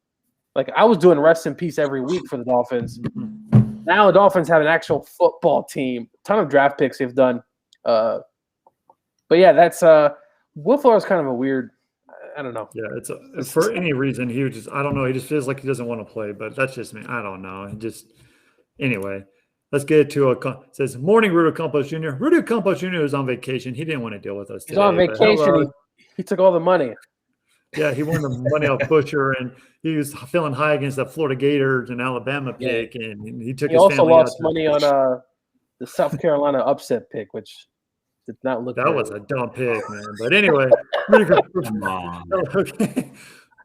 Like, I was doing rest in peace every week for the Dolphins. Now the Dolphins have an actual football team. A ton of draft picks they've done. But, yeah, that's Will Fuller is kind of a weird – I don't know. Yeah, it's for any reason he I don't know. He just feels like he doesn't want to play, but that's just me. I don't know. Anyway, let's get to it says morning Rudy Campos Jr. Rudy Campos Jr. was on vacation. He didn't want to deal with us today. He's on vacation. He took all the money. Yeah, he won the money off Butcher, and he was feeling high against the Florida Gators and Alabama pick, and he took. He also lost money on the South Carolina upset pick, which did not look. That was a dumb pick, man. But anyway, okay.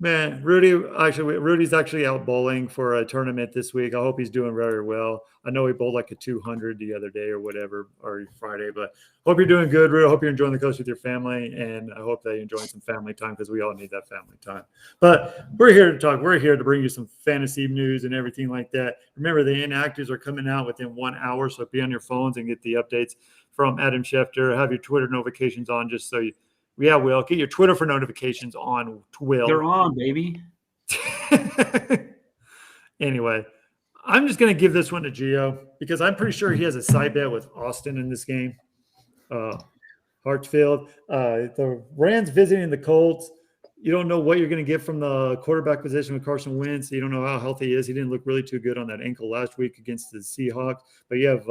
Man, Rudy's actually out bowling for a tournament this week. I hope he's doing very well. I know he bowled like a 200 the other day or whatever, or Friday. But hope you're doing good, Rudy. I hope you're enjoying the coast with your family, and I hope that you're enjoying some family time because we all need that family time. But we're here to talk. We're here to bring you some fantasy news and everything like that. Remember, the inactives are coming out within 1 hour, so be on your phones and get the updates from Adam Schefter. Have your Twitter notifications on just so you. Yeah, Will. Get your Twitter for notifications on Will. They're on, baby. Anyway, I'm just going to give this one to Gio because I'm pretty sure he has a side bet with Austin in this game. Hartsfield. The Rams visiting the Colts. You don't know what you're going to get from the quarterback position with Carson Wentz. You don't know how healthy he is. He didn't look really too good on that ankle last week against the Seahawks. But you have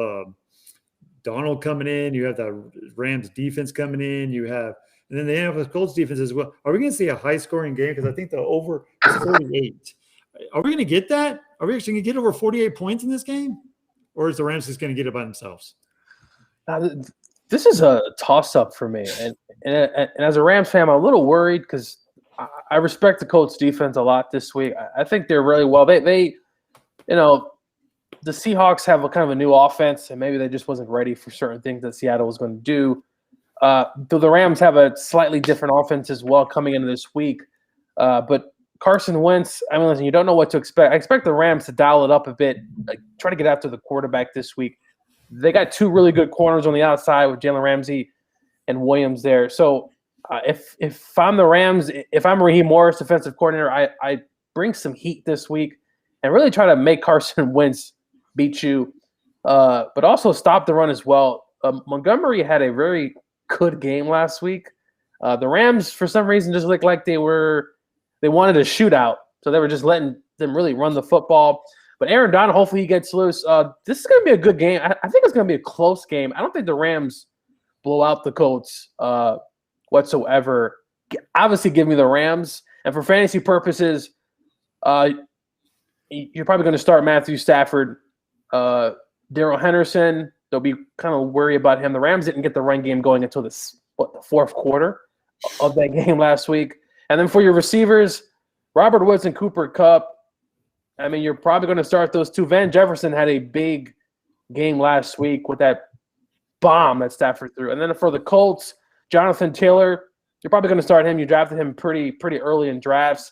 Donald coming in. You have the Rams defense coming in. You have – and then the NFL Colts defense as well. Are we going to see a high-scoring game? Because I think the over is 48. Are we going to get that? Are we actually going to get over 48 points in this game? Or is the Rams just going to get it by themselves? This is a toss-up for me. And as a Rams fan, I'm a little worried because I respect the Colts defense a lot this week. I think they're really well. They the Seahawks have a kind of a new offense, and maybe they just wasn't ready for certain things that Seattle was going to do. Though the Rams have a slightly different offense as well coming into this week. But Carson Wentz, I mean, listen, you don't know what to expect. I expect the Rams to dial it up a bit, try to get after the quarterback this week. They got two really good corners on the outside with Jalen Ramsey and Williams there. So if I'm the Rams, if I'm Raheem Morris, defensive coordinator, I bring some heat this week and really try to make Carson Wentz beat you, but also stop the run as well. Montgomery had a very good game last week. The Rams, for some reason, just looked like they wanted a shootout, so they were just letting them really run the football. But Aaron Donald, hopefully he gets loose. This is going to be a good game. I think it's going to be a close game. I don't think the Rams blow out the Colts whatsoever. Obviously, give me the Rams. And for fantasy purposes, you're probably going to start Matthew Stafford, Darrell Henderson. They'll be kind of worried about him. The Rams didn't get the run game going until the fourth quarter of that game last week. And then for your receivers, Robert Woods and Cooper Kupp. I mean, you're probably going to start those two. Van Jefferson had a big game last week with that bomb that Stafford threw. And then for the Colts, Jonathan Taylor, you're probably going to start him. You drafted him pretty early in drafts.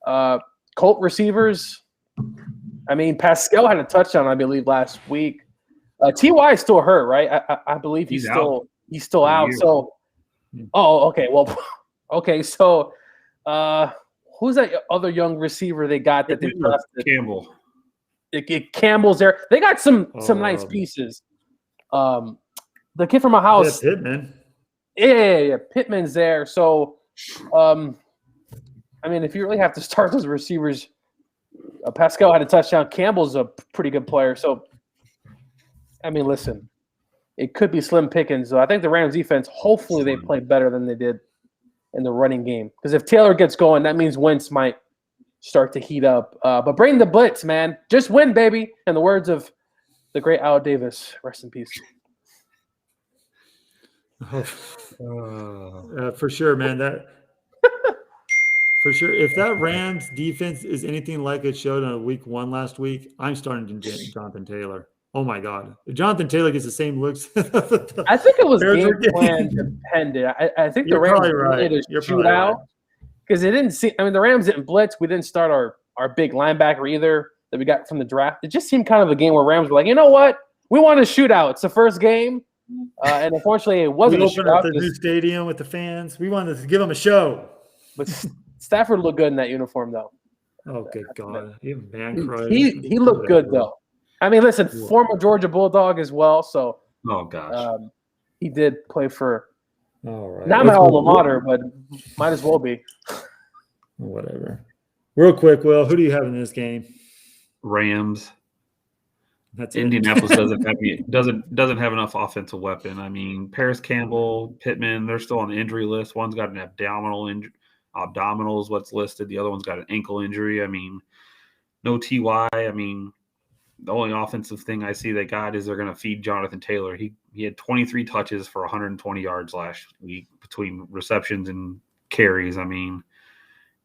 Colt receivers, I mean, Pascal had a touchdown, I believe, last week. T.Y. is still hurt, right? I believe he's still out. So, okay. Well, okay. So, who's that other young receiver they got that they drafted? Campbell. Campbell's there. They got some nice pieces. The kid from my house. Yeah, Pittman. Yeah. Pittman's there. So, I mean, if you really have to start those receivers, Pascal had a touchdown. Campbell's a pretty good player. So, I mean, listen, it could be slim pickings. So I think the Rams defense, hopefully they play better than they did in the running game. Because if Taylor gets going, that means Wentz might start to heat up. But bring the blitz, man. Just win, baby. In the words of the great Al Davis. Rest in peace. For sure, man. For sure. If that Rams defense is anything like it showed on week 1 last week, I'm starting Jonathan Taylor. Oh my God! If Jonathan Taylor gets the same looks. I think it was game plan dependent. I think the Rams needed a shootout because it didn't seem. I mean, the Rams didn't blitz. We didn't start our big linebacker either that we got from the draft. It just seemed kind of a game where Rams were like, you know what? We want a shootout. It's the first game, and unfortunately, it wasn't a shootout. The new stadium with the fans. We wanted to give them a show. But Stafford looked good in that uniform, though. Oh, good God! Even man cried. He looked good though. I mean, listen, former Georgia Bulldog as well. So, he did play for not my alma mater, but might as well be. Whatever. Real quick, Will, who do you have in this game? Rams. That's Indianapolis doesn't have enough offensive weapon. I mean, Paris Campbell, Pittman, they're still on the injury list. One's got an abdominal injury. Abdominal is what's listed. The other one's got an ankle injury. I mean, no TY. I mean, the only offensive thing I see they got is they're going to feed Jonathan Taylor. He had 23 touches for 120 yards last week between receptions and carries. I mean,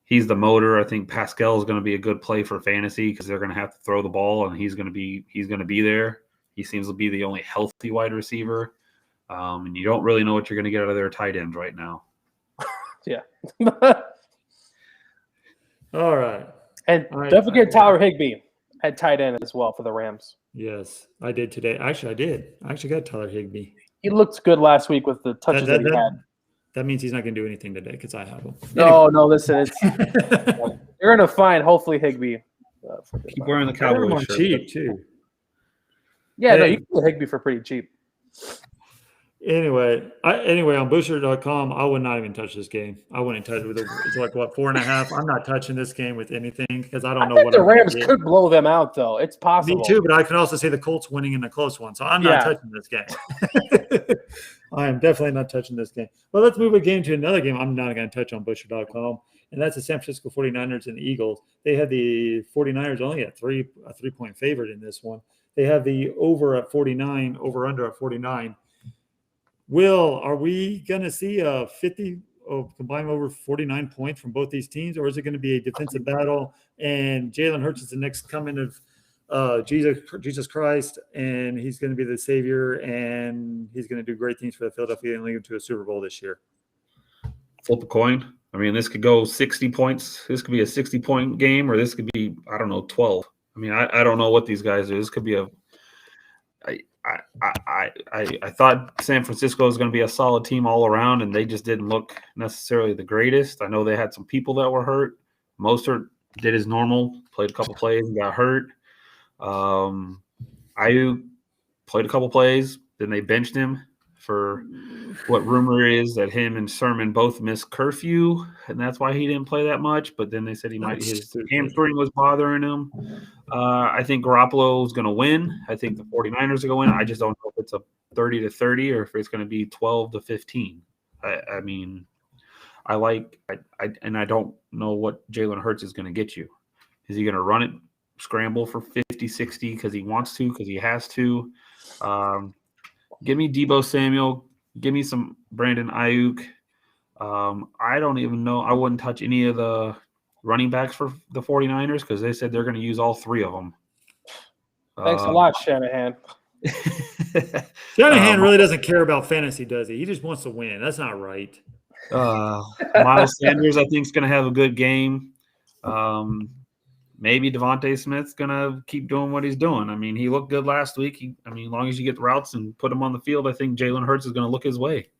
he's the motor. I think Pascal is going to be a good play for fantasy because they're going to have to throw the ball, and he's going to be there. He seems to be the only healthy wide receiver, and you don't really know what you're going to get out of their tight ends right now. Yeah. All right. And don't forget Tyler Higbee had tight end as well for the Rams. Yes, I did today. Actually, I did. I actually got Tyler Higbee. He looked good last week with the touches that he had. That means he's not going to do anything today because I have him. No, listen. You're going to find, hopefully, Higbee. Keep wearing the Cowboys shirt. Cheap, too. Yeah, no, you can get Higbee for pretty cheap. Anyway, on Busher.com, I would not even touch this game. I wouldn't touch it with it's like, 4.5? I'm not touching this game with anything because I don't know what the Rams could blow them out, though. It's possible. Me too, but I can also see the Colts winning in a close one. So I'm not touching this game. I am definitely not touching this game. Well, let's move a game to another game I'm not going to touch on Busher.com, and that's the San Francisco 49ers and the Eagles. They had the 49ers only at a 3-point favorite in this one. They have the over under at 49. Will, are we going to see a 50 combined over 49 points from both these teams, or is it going to be a defensive battle and Jalen Hurts is the next coming of Jesus Christ, and he's going to be the savior, and he's going to do great things for the Philadelphia and lead them to a Super Bowl this year. Flip a coin. I mean, this could go 60 points. This could be a 60-point game, or this could be, I don't know, 12. I mean, I don't know what these guys do. This could be I thought San Francisco was going to be a solid team all around, and they just didn't look necessarily the greatest. I know they had some people that were hurt. Mostert did his normal, played a couple plays and got hurt. Ayuk played a couple plays, then they benched him for what rumor is that him and Sermon both missed curfew, and that's why he didn't play that much. But then they said his hamstring was bothering him. I think Garoppolo is going to win. I think the 49ers are going to win. I just don't know if it's a 30-30 or if it's going to be 12-15. I mean, I don't know what Jalen Hurts is going to get you. Is he going to run it, scramble for 50, 60 because he wants to, because he has to? Give me Deebo Samuel. Give me some Brandon Ayuk. I don't even know. I wouldn't touch any of the running backs for the 49ers because they said they're going to use all three of them. Thanks a lot, Shanahan. Shanahan really doesn't care about fantasy, does he? He just wants to win. That's not right. Miles Sanders, I think, is going to have a good game. Maybe Devontae Smith's going to keep doing what he's doing. I mean, he looked good last week. As long as you get the routes and put him on the field, I think Jalen Hurts is going to look his way.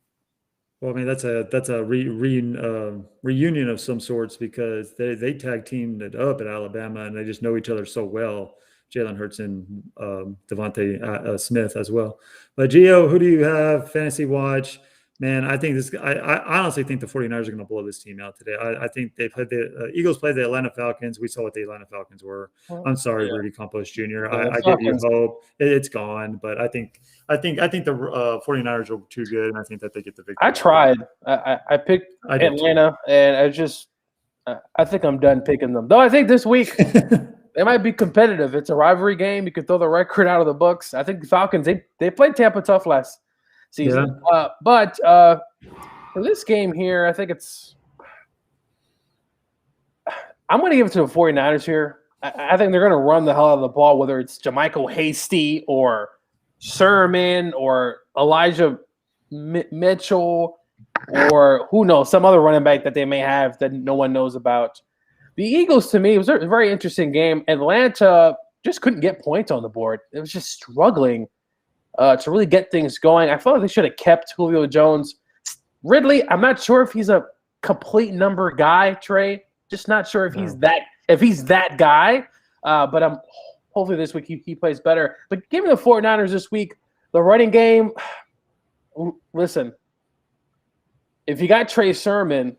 Well, I mean, that's a reunion of some sorts because they tag teamed it up at Alabama and they just know each other so well. Jalen Hurts and Devontae Smith as well. But Gio, who do you have fantasy watch? Man, I think I honestly think the 49ers are going to blow this team out today. I think they played the Eagles played the Atlanta Falcons. We saw what the Atlanta Falcons were. I'm sorry, Rudy Campos Jr. I give you hope. It's gone, but I think the 49ers are too good, and I think that they get the victory. I tried. I picked Atlanta, and I think I'm done picking them. Though I think this week they might be competitive. It's a rivalry game. You could throw the record out of the books. I think the Falcons they played Tampa tough last season. Yeah. But for this game here, I think I'm going to give it to the 49ers here. I think they're going to run the hell out of the ball, whether it's JaMycal Hasty or Sermon or Elijah Mitchell or who knows, some other running back that they may have that no one knows about. The Eagles, to me, it was a very interesting game. Atlanta just couldn't get points on the board. It was just struggling to really get things going. I felt like they should have kept Julio Jones. Ridley, I'm not sure if he's a complete number guy, Trey. Just not sure if he's that guy. But I'm hopefully this week he plays better. But give me the 49ers this week. The running game, listen, if you got Trey Sermon,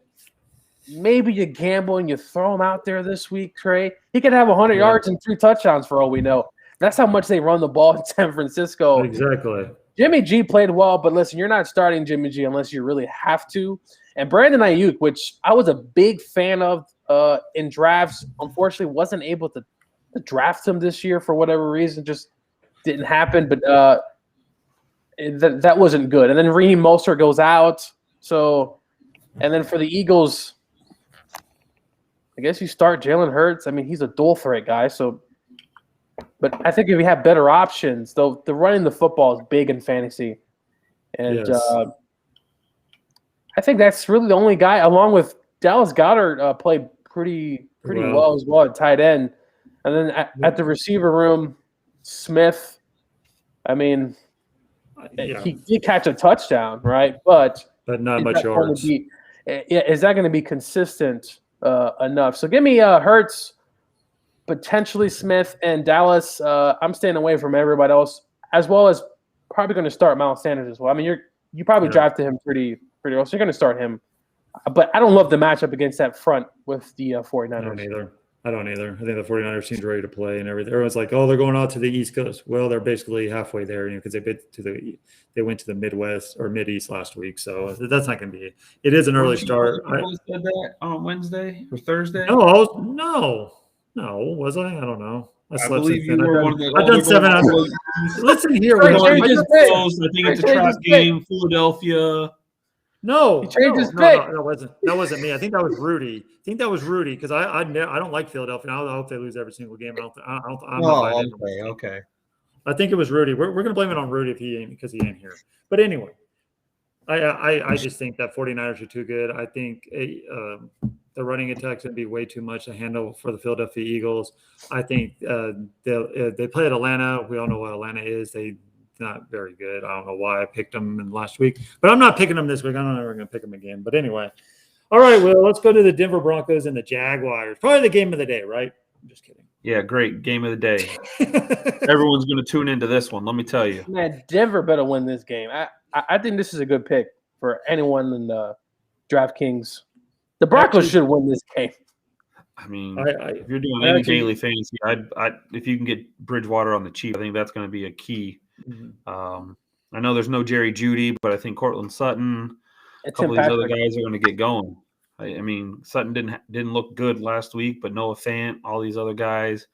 maybe you gamble and you throw him out there this week, Trey. He could have 100 yards and 3 touchdowns for all we know. That's how much they run the ball in San Francisco. Exactly. Jimmy G played well, but listen, you're not starting Jimmy G unless you really have to. And Brandon Ayuk, which I was a big fan of in drafts, unfortunately wasn't able to draft him this year for whatever reason. Just didn't happen. But that wasn't good. And then Raheem Mostert goes out. So, and then for the Eagles, I guess you start Jalen Hurts. I mean, he's a dual threat guy. So, but I think if you have better options, though, the running the football is big in fantasy. And yes. I think that's really the only guy, along with Dallas Goedert, played pretty well as well at tight end. And then at the receiver room, Smith, I mean, he did catch a touchdown, right? But not much yards. Is that going to be consistent enough? So give me Hurts, potentially Smith, and Dallas. I'm staying away from everybody else, as well as probably going to start Miles Sanders as well. I mean, you probably drafted him pretty well, so you're going to start him. But I don't love the matchup against that front with the 49ers. I don't either. I think the 49ers seems ready to play and everything. Everyone's like, oh, they're going out to the East Coast. Well, they're basically halfway there, because they went to the Midwest or Mid-East last week. So that's not going to be – it is an early start. You said that on Wednesday or Thursday? No, was I? I don't know. I believe you were one of the – I've done 700. Listen here. I think it's a trap game. Philadelphia. No, He changed his no, pick. that wasn't me. I think that was Rudy. because I don't like Philadelphia. I hope they lose every single game. I'm not buying into it. Okay. I think it was Rudy. We're going to blame it on Rudy because he ain't here. But anyway, I just think that 49ers are too good. I think the running attack's going to be way too much to handle for the Philadelphia Eagles. I think they play at Atlanta. We all know what Atlanta is. They're not very good. I don't know why I picked them in last week, but I'm not picking them this week. I don't know if we're going to pick them again. But anyway, all right, Will, let's go to the Denver Broncos and the Jaguars. Probably the game of the day, right? I'm just kidding. Yeah, great game of the day. Everyone's going to tune into this one. Let me tell you. Man, Denver better win this game. I think this is a good pick for anyone in the DraftKings. The Broncos should win this game. I mean, if you're doing any daily fantasy, if you can get Bridgewater on the cheap, I think that's going to be a key. Mm-hmm. I know there's no Jerry Jeudy, but I think Cortland Sutton, a couple of these other guys are going to get going. I mean, Sutton didn't look good last week, but Noah Fant, all these other guys,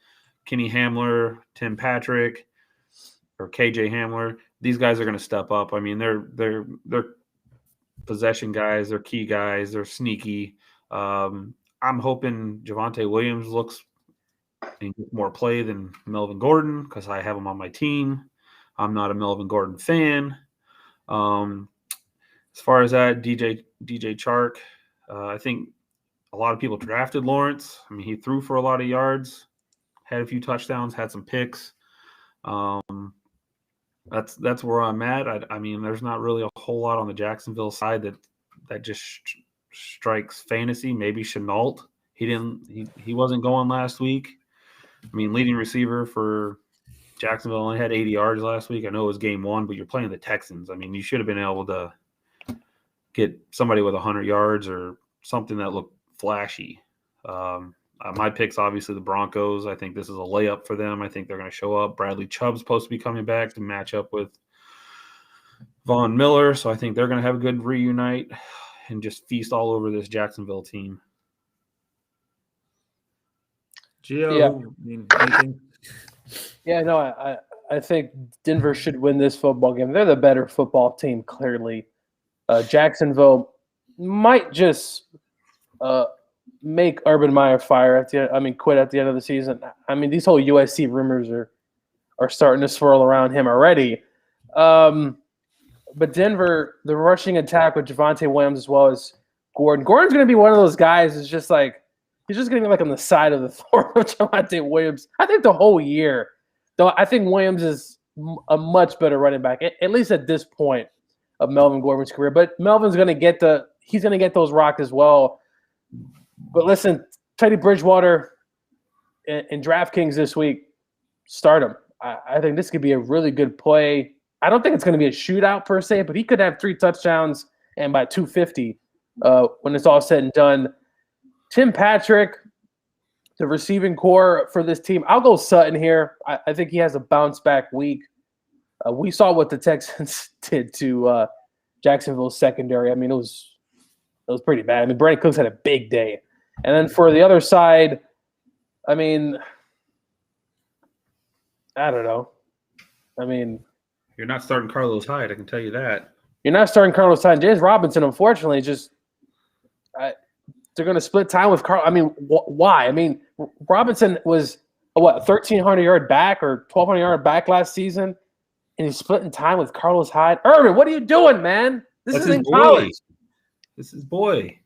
Kenny Hamler, Tim Patrick, or KJ Hamler, these guys are going to step up. I mean, they're possession guys, they're key guys, they're sneaky. I'm hoping Javonte Williams looks and gets more play than Melvin Gordon because I have him on my team. I'm not a Melvin Gordon fan. As far as that, DJ Chark, I think a lot of people drafted Lawrence. I mean, he threw for a lot of yards, had a few touchdowns, had some picks. That's where I'm at. I mean, there's not really a whole lot on the Jacksonville side that just strikes fantasy. Maybe Shenault. He wasn't going last week. I mean, leading receiver for Jacksonville only had 80 yards last week. I know it was game 1, but you're playing the Texans. I mean, you should have been able to get somebody with 100 yards or something that looked flashy. My pick's obviously the Broncos. I think this is a layup for them. I think they're going to show up. Bradley Chubb's supposed to be coming back to match up with Von Miller, so I think they're going to have a good reunite and just feast all over this Jacksonville team. Gio, yeah. Anything? Yeah, no, I think Denver should win this football game. They're the better football team, clearly. Jacksonville might just make Urban Meyer quit at the end of the season. I mean, these whole USC rumors are starting to swirl around him already. But Denver, the rushing attack with Javonte Williams as well as Gordon. Gordon's going to be one of those guys who's just like, he's just going to be like on the side of the thorn with Javonte Williams. I think the whole year, though, I think Williams is a much better running back, at least at this point of Melvin Gordon's career. But Melvin's going to get he's going to get those rocked as well. But listen, Teddy Bridgewater in DraftKings this week, start him. I think this could be a really good play. I don't think it's going to be a shootout per se, but he could have 3 touchdowns and by 250 when it's all said and done. Tim Patrick, the receiving core for this team. I'll go Sutton here. I think he has a bounce back week. We saw what the Texans did to Jacksonville's secondary. I mean, it was pretty bad. I mean, Brandon Cooks had a big day. And then for the other side, I mean, I don't know. I mean, you're not starting Carlos Hyde, I can tell you that. You're not starting Carlos Hyde. James Robinson, unfortunately, they're going to split time with Carl. I mean, why? I mean, Robinson was a 1,300-yard back or 1,200-yard back last season, and he's splitting time with Carlos Hyde. Urban, what are you doing, man? This is in college. This is boy.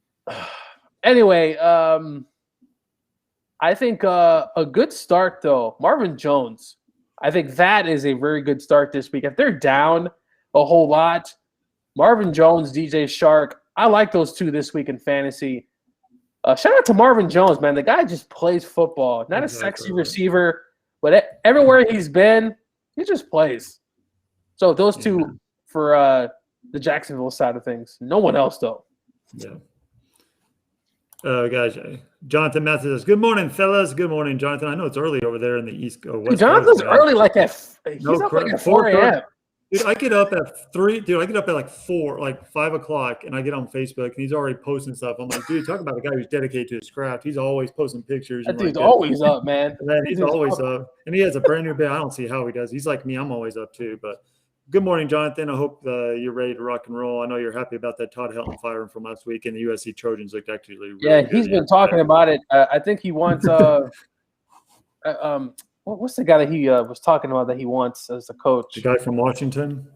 Anyway, I think a good start, though, Marvin Jones. I think that is a very good start this week. If they're down a whole lot, Marvin Jones, DJ Chark, I like those two this week in fantasy. Shout out to Marvin Jones, man. The guy just plays football. Not a sexy receiver, but everywhere he's been, he just plays. So those two for the Jacksonville side of things. No one else, though. Yeah. Guys, Jonathan Matthews says, good morning, fellas. Good morning, Jonathan. I know it's early over there in the East Coast. Dude, Jonathan's early like he's up like at 4 a.m. Dude, I get up at 3. Dude, I get up at like 4, like 5 o'clock, and I get on Facebook, and he's already posting stuff. I'm like, dude, talk about a guy who's dedicated to his craft. He's always posting pictures. That dude's always up, man. And then he's always up. And he has a brand new band. I don't see how he does. He's like me. I'm always up too. But Good morning, Jonathan. I hope you're ready to rock and roll. I know you're happy about that Todd Helton firing from last week, and the USC Trojans looked actually really Yeah, good. he's been talking about it. I think he wants what's the guy that he was talking about that he wants as a coach? The guy from Washington?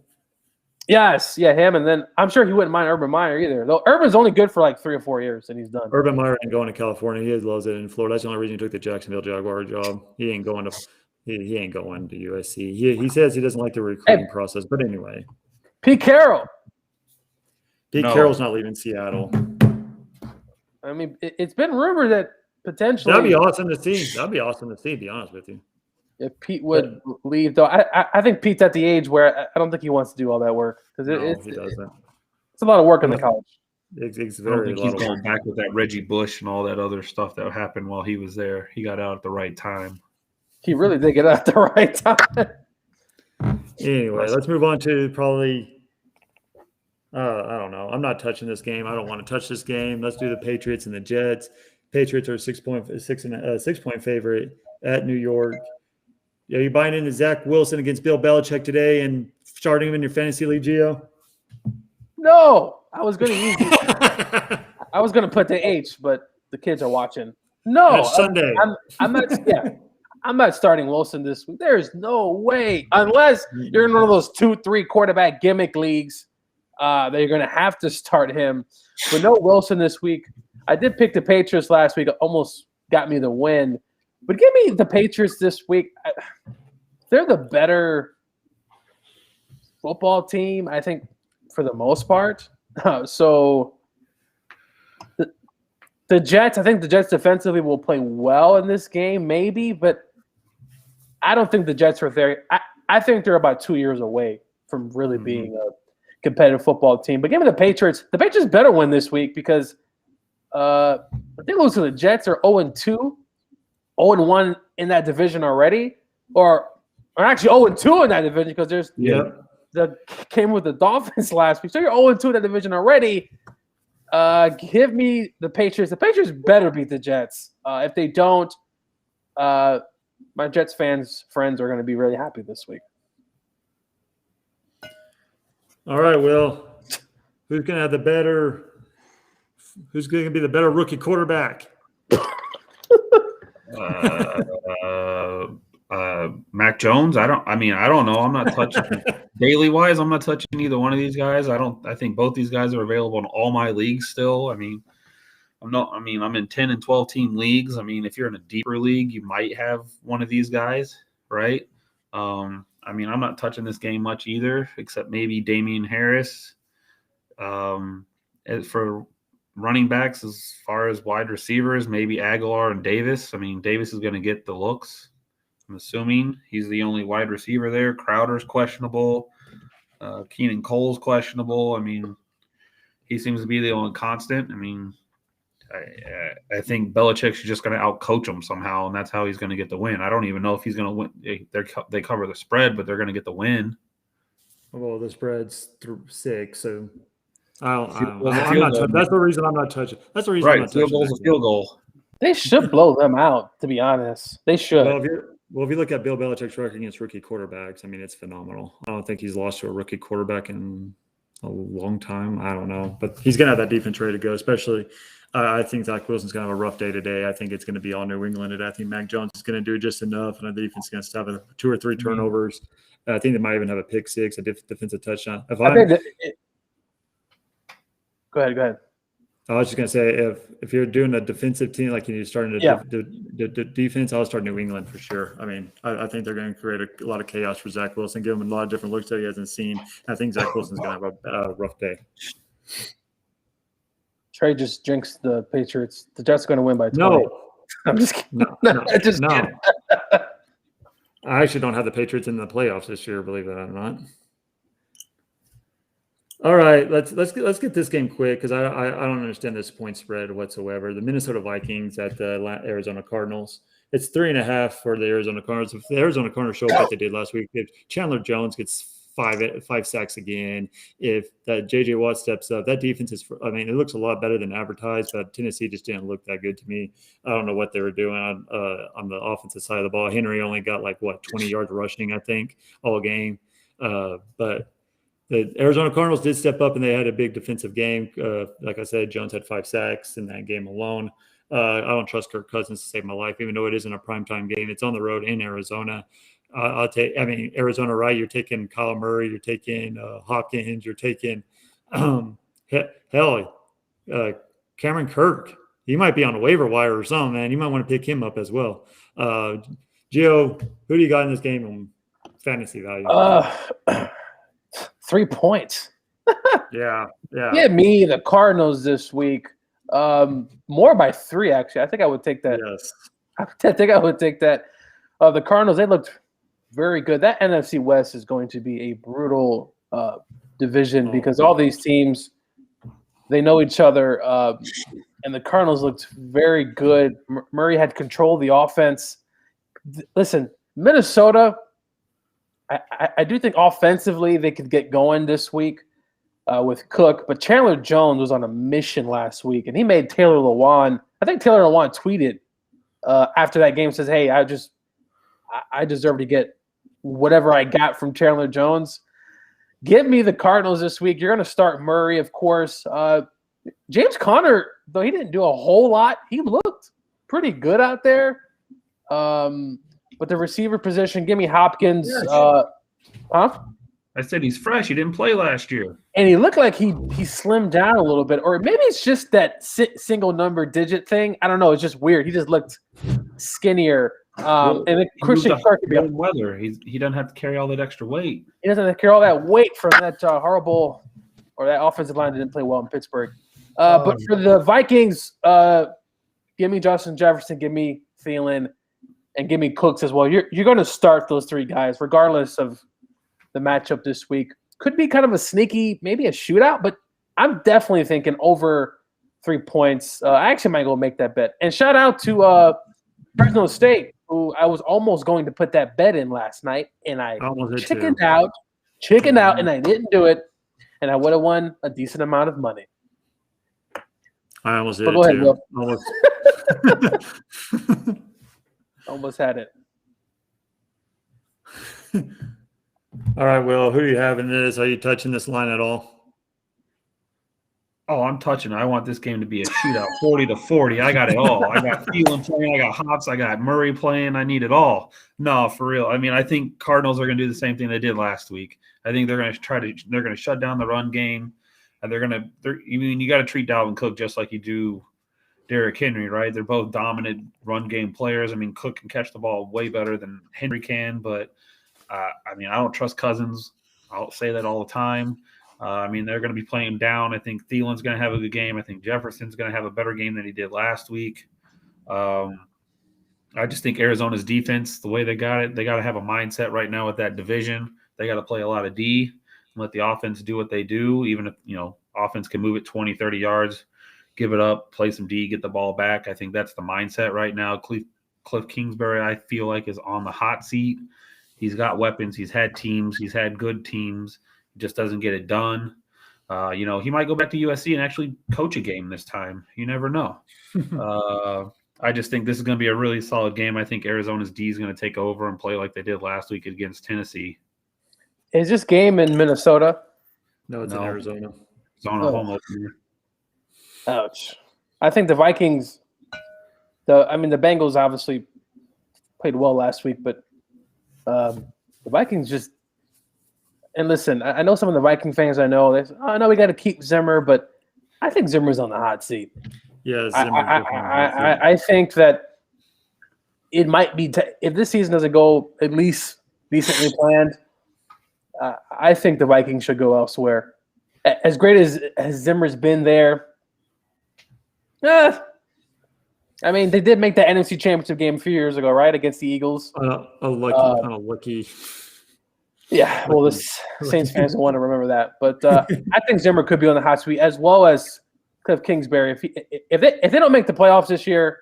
Yes, yeah, him. And then I'm sure he wouldn't mind Urban Meyer either. Though Urban's only good for like 3 or 4 years, and he's done. Urban Meyer ain't going to California. He loves it in Florida. That's the only reason he took the Jacksonville Jaguar job. He ain't going to USC. He says he doesn't like the recruiting process. But anyway. Pete Carroll. Pete Carroll's not leaving Seattle. I mean, it's been rumored that potentially that'd be awesome to see. To be honest with you. If Pete would leave, though, I think Pete's at the age where I don't think he wants to do all that work because he doesn't. It's a lot of work in the college. It's I don't very. think he's going back with that Reggie Bush and all that other stuff that happened while he was there. He got out at the right time. He really did get out at the right time. Anyway, let's move on to probably. I don't know. I'm not touching this game. I don't want to touch this game. Let's do the Patriots and the Jets. Patriots are 6-point favorite at New York. Are you buying into Zach Wilson against Bill Belichick today and starting him in your fantasy league, Gio? No, I was going to use it. I was going to put the H, but the kids are watching. No, it's Sunday. I'm not. Yeah, I'm not starting Wilson this week. There's no way, unless you're in one of those 2-3 quarterback gimmick leagues, that you're going to have to start him. But no Wilson this week. I did pick the Patriots last week. It almost got me the win. But give me the Patriots this week. They're the better football team, I think, for the most part. So the Jets, I think the Jets defensively will play well in this game, maybe, but I don't think the Jets are there. I think they're about 2 years away from really being a competitive football team. But give me the Patriots. The Patriots better win this week because if they lose to the Jets, they're 0-2. 0-1 in that division already, or actually 0-2 in that division because there's the came with the Dolphins last week. So you're 0-2 in that division already. Give me the Patriots. The Patriots better beat the Jets. If they don't, my Jets friends are going to be really happy this week. All right, Will. Who's going to have the better? Who's going to be the better rookie quarterback? Mac Jones. I don't know. I'm not touching daily wise. I'm not touching either one of these guys. I think both these guys are available in all my leagues still. I'm in 10 and 12 team leagues. I mean, if you're in a deeper league, you might have one of these guys, right? I'm not touching this game much either, except maybe Damian Harris. As for running backs, as far as wide receivers, maybe Aguilar and Davis. I mean, Davis is going to get the looks. I'm assuming he's the only wide receiver there. Crowder's questionable. Keenan Cole's questionable. I mean, he seems to be the only constant. I mean, I think Belichick's just going to outcoach him somehow, and that's how he's going to get the win. I don't even know if he's going to win. They cover the spread, but they're going to get the win. Well, the spread's 6, so I'm not touching. That's the reason I'm not touching. That's the reason I'm not touching. Field goal's a field goal. They should blow them out, to be honest. They should. Well, if you look at Bill Belichick's record against rookie quarterbacks, I mean, it's phenomenal. I don't think he's lost to a rookie quarterback in a long time. I don't know. But he's going to have that defense ready to go, especially I think Zach Wilson's going to have a rough day today. I think it's going to be all New England today. I think Mac Jones is going to do just enough, and the defense is going to have 2 or 3 turnovers. I think they might even have a pick 6, a defensive touchdown. Go ahead. I was just going to say, if you're doing a defensive team, like you're starting the defense, I'll start New England for sure. I mean, I think they're going to create a lot of chaos for Zach Wilson, give him a lot of different looks that he hasn't seen. I think Zach Wilson's going to have a rough day. Trey just jinxed the Patriots. The Jets are going to win by 20. No. I'm just kidding. No. Kidding. I actually don't have the Patriots in the playoffs this year, believe it or not. All right, let's get this game quick because I don't understand this point spread whatsoever. The Minnesota Vikings at the Arizona Cardinals. It's 3.5 for the Arizona Cardinals. If the Arizona Cardinals show up like they did last week, if Chandler Jones gets five sacks again, if that J.J. Watt steps up, that defense is. It looks a lot better than advertised, but Tennessee just didn't look that good to me. I don't know what they were doing on the offensive side of the ball. Henry only got 20 yards rushing, I think, all game. But the Arizona Cardinals did step up and they had a big defensive game. Like I said, Jones had 5 sacks in that game alone. I don't trust Kirk Cousins to save my life, even though it isn't a primetime game. It's on the road in Arizona. I'll take. I mean, Arizona, right? You're taking Kyler Murray. You're taking Hopkins. You're taking hell, Cameron Kirk. He might be on a waiver wire or something, man. You might want to pick him up as well. Gio, who do you got in this game on fantasy value? 3 points. Yeah. Give me the Cardinals this week. More by 3, actually. I think I would take that. Yes. I think I would take that. The Cardinals, they looked very good. That NFC West is going to be a brutal division because all these teams, they know each other. And the Cardinals looked very good. Murray had control of the offense. Listen, Minnesota, I do think offensively they could get going this week with Cook. But Chandler Jones was on a mission last week, and he made Taylor Lewan. I think Taylor Lewan tweeted after that game, says, hey, I deserve to get whatever I got from Chandler Jones. Give me the Cardinals this week. You're going to start Murray, of course. James Conner, though he didn't do a whole lot, he looked pretty good out there. But the receiver position, give me Hopkins. I said he's fresh. He didn't play last year. And he looked like he slimmed down a little bit. Or maybe it's just that single number digit thing. I don't know. It's just weird. He just looked skinnier. And then Christian Kirk could be on weather. He doesn't have to carry all that extra weight. He doesn't have to carry all that weight from that horrible – or that offensive line that didn't play well in Pittsburgh. But for the Vikings, give me Justin Jefferson, give me Thielen, and give me Cooks as well. You're going to start those 3 guys regardless of the matchup this week. Could be kind of a sneaky, maybe a shootout, but I'm definitely thinking over 3 points. I actually might go make that bet. And shout out to Fresno State, who I was almost going to put that bet in last night, and I chickened out, and I didn't do it, and I would have won a decent amount of money. I almost did go it ahead, too. Will. Almost had it. All right, Will, who do you have in this? Are you touching this line at all? Oh, I'm touching it. I want this game to be a shootout, 40-40. I got it all. I got Thielen playing. I got Hops. I got Murray playing. I need it all. No, for real. I mean, I think Cardinals are going to do the same thing they did last week. I think they're going to shut down the run game, and you got to treat Dalvin Cook just like you do Derrick Henry, right? They're both dominant run game players. I mean, Cook can catch the ball way better than Henry can, but I don't trust Cousins. I'll say that all the time. They're going to be playing down. I think Thielen's going to have a good game. I think Jefferson's going to have a better game than he did last week. I just think Arizona's defense, the way they got it, they got to have a mindset right now with that division. They got to play a lot of D and let the offense do what they do, even if, offense can move it 20, 30 yards, give it up, play some D, get the ball back. I think that's the mindset right now. Cliff Kingsbury, I feel like, is on the hot seat. He's got weapons. He's had teams. He's had good teams. Just doesn't get it done. He might go back to USC and actually coach a game this time. You never know. I just think this is going to be a really solid game. I think Arizona's D is going to take over and play like they did last week against Tennessee. Is this game in Minnesota? No, it's in Arizona. It's on a home opener. Ouch. I think the Vikings the Bengals obviously played well last week, but the Vikings just – and listen, I know some of the Viking fans I know, they say, oh, no, we got to keep Zimmer, but I think Zimmer's on the hot seat. Yeah, I think that it might be if this season doesn't go at least decently planned, I think the Vikings should go elsewhere. As great as Zimmer's been there, they did make that NFC Championship game a few years ago, right, against the Eagles. Lucky. Yeah, well, the Saints fans don't want to remember that, but I think Zimmer could be on the hot seat as well as Cliff Kingsbury. If they don't make the playoffs this year,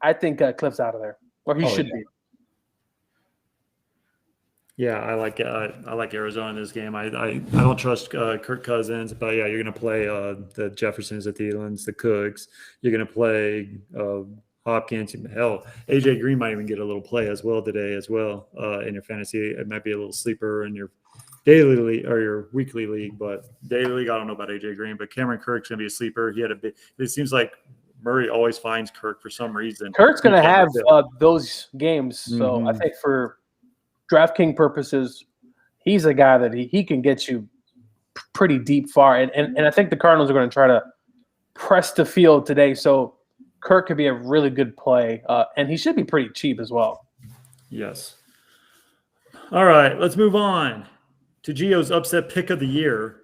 I think Cliff's out of there, or he should be. Yeah, I like Arizona in this game. I don't trust Kirk Cousins, but yeah, you're gonna play the Jeffersons, the Thielens, the Cooks. You're gonna play Hopkins. Hell, AJ Green might even get a little play as well today as well in your fantasy. It might be a little sleeper in your daily league or your weekly league, but daily league, I don't know about AJ Green, but Cameron Kirk's going to be a sleeper. He had a bit. It seems like Murray always finds Kirk for some reason. Kirk's going to have those games. So I think for DraftKings purposes, he's a guy that he can get you pretty deep far. And I think the Cardinals are going to try to press the field today. So Kirk could be a really good play. And he should be pretty cheap as well. Yes. All right, let's move on to Gio's upset pick of the year.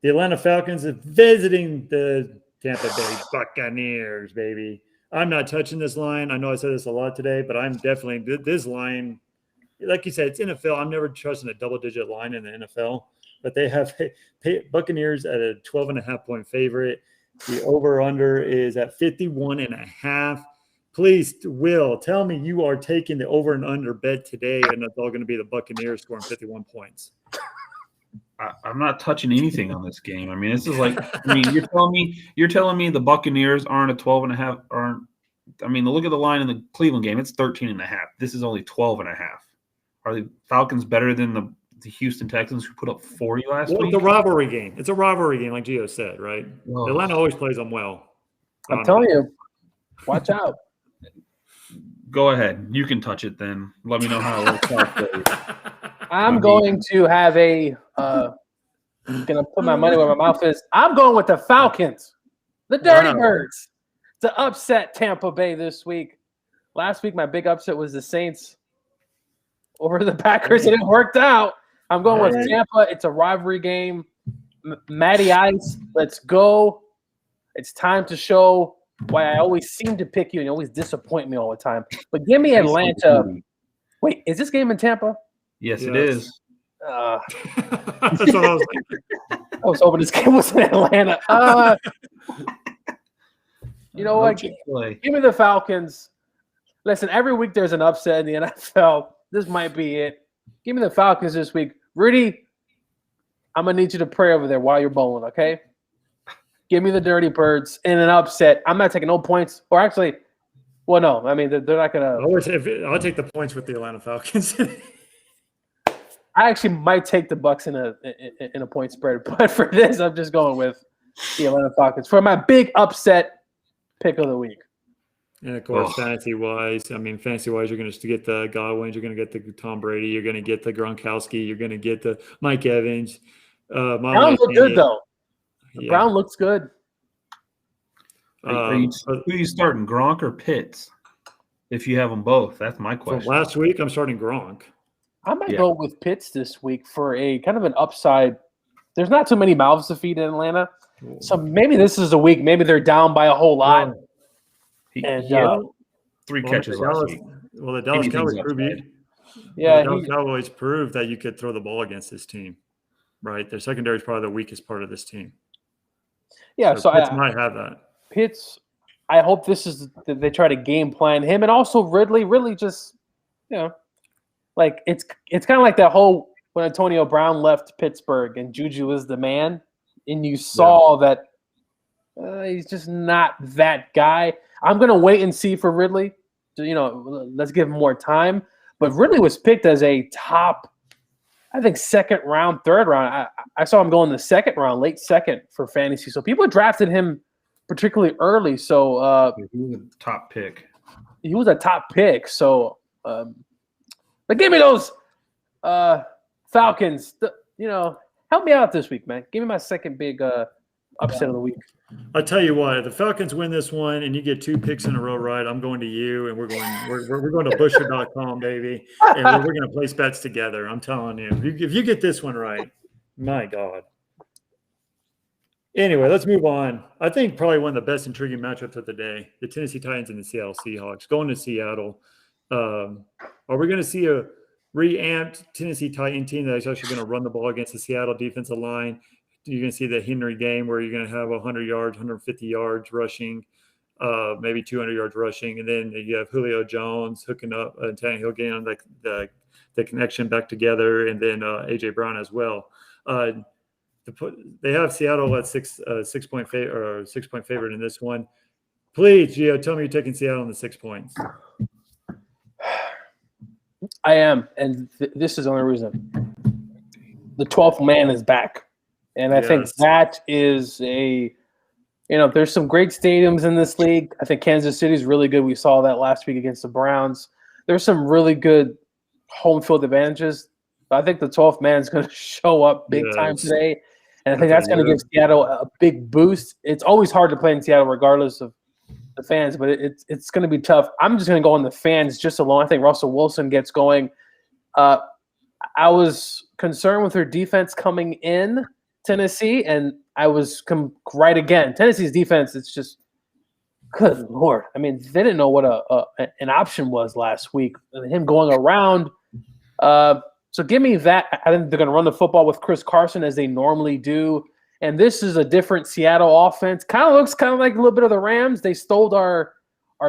The Atlanta Falcons are visiting the Tampa Bay Buccaneers, baby. I'm not touching this line. I know I said this a lot today, but I'm definitely – this line, like you said, it's NFL. I'm never trusting a double-digit line in the NFL, but they have Buccaneers at a 12.5-point favorite. The over-under is at 51.5. Please, Will, tell me you are taking the over and under bet today, and it's all going to be the Buccaneers scoring 51 points. I'm not touching anything on this game. I mean, this is like, you're telling me the Buccaneers aren't a 12.5, aren't. I mean, look at the line in the Cleveland game. It's 13.5. This is only 12.5. Are the Falcons better than the Houston Texans who put up 40 last week? It's a rivalry game. It's a rivalry game, like Gio said, right? Whoa. Atlanta always plays them well. I'm telling you, watch out. Go ahead. You can touch it then. Let me know how it works out for you. I'm going to have gonna put my money where my mouth is. I'm going with the Falcons, the Dirty Birds, to upset Tampa Bay this week. Last week, my big upset was the Saints over the Packers, and it worked out. I'm going with Tampa. It's a rivalry game. Matty Ice, let's go. It's time to show why I always seem to pick you and you always disappoint me all the time. But give me Atlanta. Wait, is this game in Tampa? Yes, it is. That's what I was thinking. I was hoping this game was in Atlanta. You know what? Give me the Falcons. Listen, every week there's an upset in the NFL. This might be it. Give me the Falcons this week. Rudy, I'm going to need you to pray over there while you're bowling, okay? Give me the Dirty Birds in an upset. I'm not taking no points. Or actually, well, no. I mean, they're not going to – I'll take the points with the Atlanta Falcons. I actually might take the Bucs in a point spread, but for this, I'm just going with the Atlanta Falcons for my big upset pick of the week. And of course, fantasy-wise, you're going to get the Godwins, you're going to get the Tom Brady, you're going to get the Gronkowski, you're going to get the Mike Evans. Brown looked good though. Yeah. Brown looks good. Who are you starting, Gronk or Pitts? If you have them both, that's my question. Last week, I'm starting Gronk. I might go with Pitts this week for a kind of an upside. There's not too many mouths to feed in Atlanta. So maybe this is a week. Maybe they're down by a whole lot. He had 3 catches last week. Well, the Dallas Cowboys proved Cowboys proved that you could throw the ball against this team, right? Their secondary is probably the weakest part of this team. Yeah, so Pitts might have that. Pitts, I hope this is that they try to game plan him, and also Ridley. Really, just like it's kind of like that whole when Antonio Brown left Pittsburgh and Juju was the man, and you saw that he's just not that guy. I'm gonna wait and see for Ridley. Let's give him more time. But Ridley was picked as a top, I think, second round, third round. I saw him go in the second round, late second for fantasy. So people drafted him particularly early. So he was a top pick. He was a top pick. So, but give me those Falcons. Help me out this week, man. Give me my second big upset of the week. I'll tell you what, if the Falcons win this one and you get 2 picks in a row right, I'm going to you, and we're going to Busher.com, baby, and we're going to place bets together. I'm telling you. If you get this one right, my God. Anyway, let's move on. I think probably one of the best intriguing matchups of the day, the Tennessee Titans and the Seattle Seahawks. Going to Seattle. Are we going to see a reamped Tennessee Titan team that's actually going to run the ball against the Seattle defensive line? You're going to see the Henry game where you're going to have 100 yards, 150 yards rushing, maybe 200 yards rushing. And then you have Julio Jones hooking up and Tannehill getting the connection back together, and then A.J. Brown as well. They have Seattle at 6 point favorite in this one. Please, Gio, tell me you're taking Seattle on the 6 points. I am, and this is the only reason. The 12th man is back, and I think that is there's some great stadiums in this league. I think Kansas City is really good. We saw that last week against the Browns. There's some really good home field advantages. But I think the 12th man is going to show up big time today, and I think that's going to give Seattle a big boost. It's always hard to play in Seattle regardless of the fans, but it's going to be tough. I'm just going to go on the fans just alone. I think Russell Wilson gets going. I was concerned with their defense coming in Tennessee, and I was right again. Tennessee's defense, it's just good Lord. I mean, they didn't know what an option was last week. Him going around. So give me that. I think they're going to run the football with Chris Carson as they normally do. And this is a different Seattle offense. Kind of looks like a little bit of the Rams. They stole our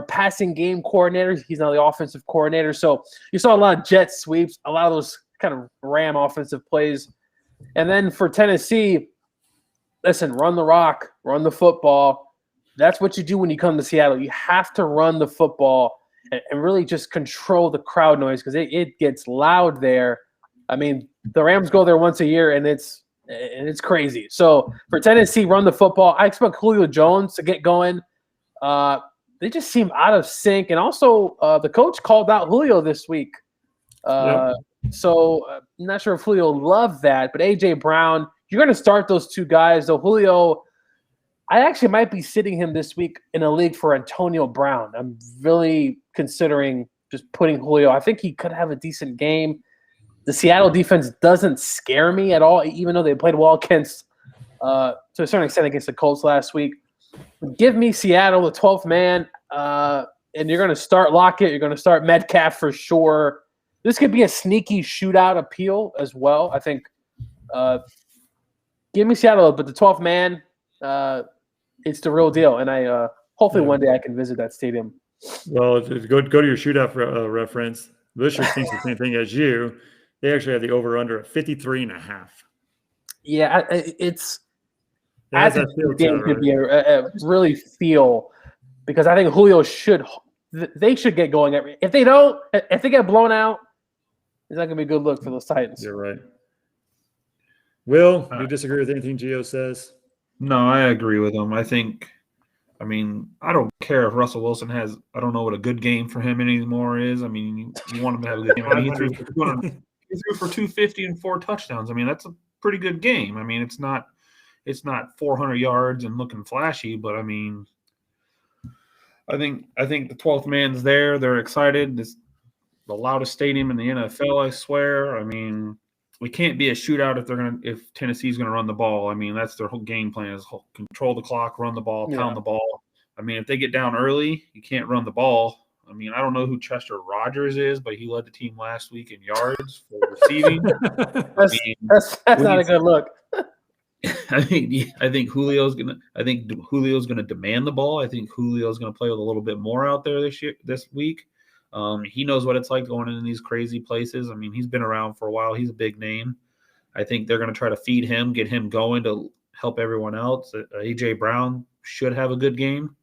passing game coordinator. He's now the offensive coordinator. So you saw a lot of jet sweeps, a lot of those kind of Ram offensive plays. And then for Tennessee, listen, run the rock, run the football. That's what you do when you come to Seattle. You have to run the football and really just control the crowd noise because it gets loud there. I mean, the Rams go there once a year, and it's crazy. So for Tennessee, run the football. I expect Julio Jones to get going. They just seem out of sync. And also, the coach called out Julio this week. So I'm not sure if Julio loved that. But A.J. Brown, you're going to start those two guys. So Julio, I actually might be sitting him this week in a league for Antonio Brown. I'm really considering just putting Julio. I think he could have a decent game. The Seattle defense doesn't scare me at all, even though they played well against, to a certain extent, against the Colts last week. Give me Seattle, the 12th man, and you're going to start Lockett. You're going to start Metcalf for sure. This could be a sneaky shootout appeal as well. I think give me Seattle, but the 12th man, it's the real deal. And I hopefully one day I can visit that stadium. Well, go to your shootout reference. Bushers thinks the same thing as you. They actually have the over-under at 53.5. Yeah, it's – I think the game could be really feel because I think Julio they should get going. If they don't, if they get blown out, it's not going to be a good look for those Titans. You're right. Will, do you disagree with anything Gio says? No, I agree with him. I don't care if Russell Wilson has – I don't know what a good game for him anymore is. I mean, you want him to have a good game. I mean, he threw for 250 and 4 touchdowns. I mean, that's a pretty good game. I mean, it's not 400 yards and looking flashy, but I mean, I think the 12th man's there. They're excited. It's the loudest stadium in the NFL, I swear. I mean, we can't be a shootout if Tennessee's gonna run the ball. I mean, that's their whole game plan is control the clock, run the ball, pound the ball. I mean, if they get down early, you can't run the ball. I mean, I don't know who Chester Rogers is, but he led the team last week in yards for receiving. That's not a good look. I think Julio's gonna demand the ball. I think Julio's gonna play with a little bit more out there this week. He knows what it's like going in these crazy places. I mean, he's been around for a while. He's a big name. I think they're gonna try to feed him, get him going to help everyone else. A.J. Brown should have a good game.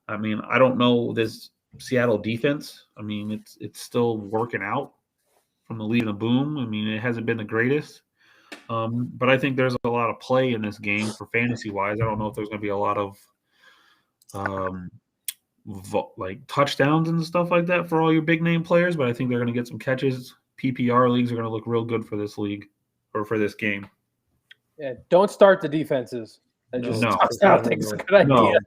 I mean, I don't know this Seattle defense. I mean, it's still working out from the lead and the boom. I mean, it hasn't been the greatest. But I think there's a lot of play in this game for fantasy-wise. I don't know if there's going to be a lot of like touchdowns and stuff like that for all your big-name players, but I think they're going to get some catches. PPR leagues are going to look real good for this league or for this game. Yeah, don't start the defenses. I think it's a good idea.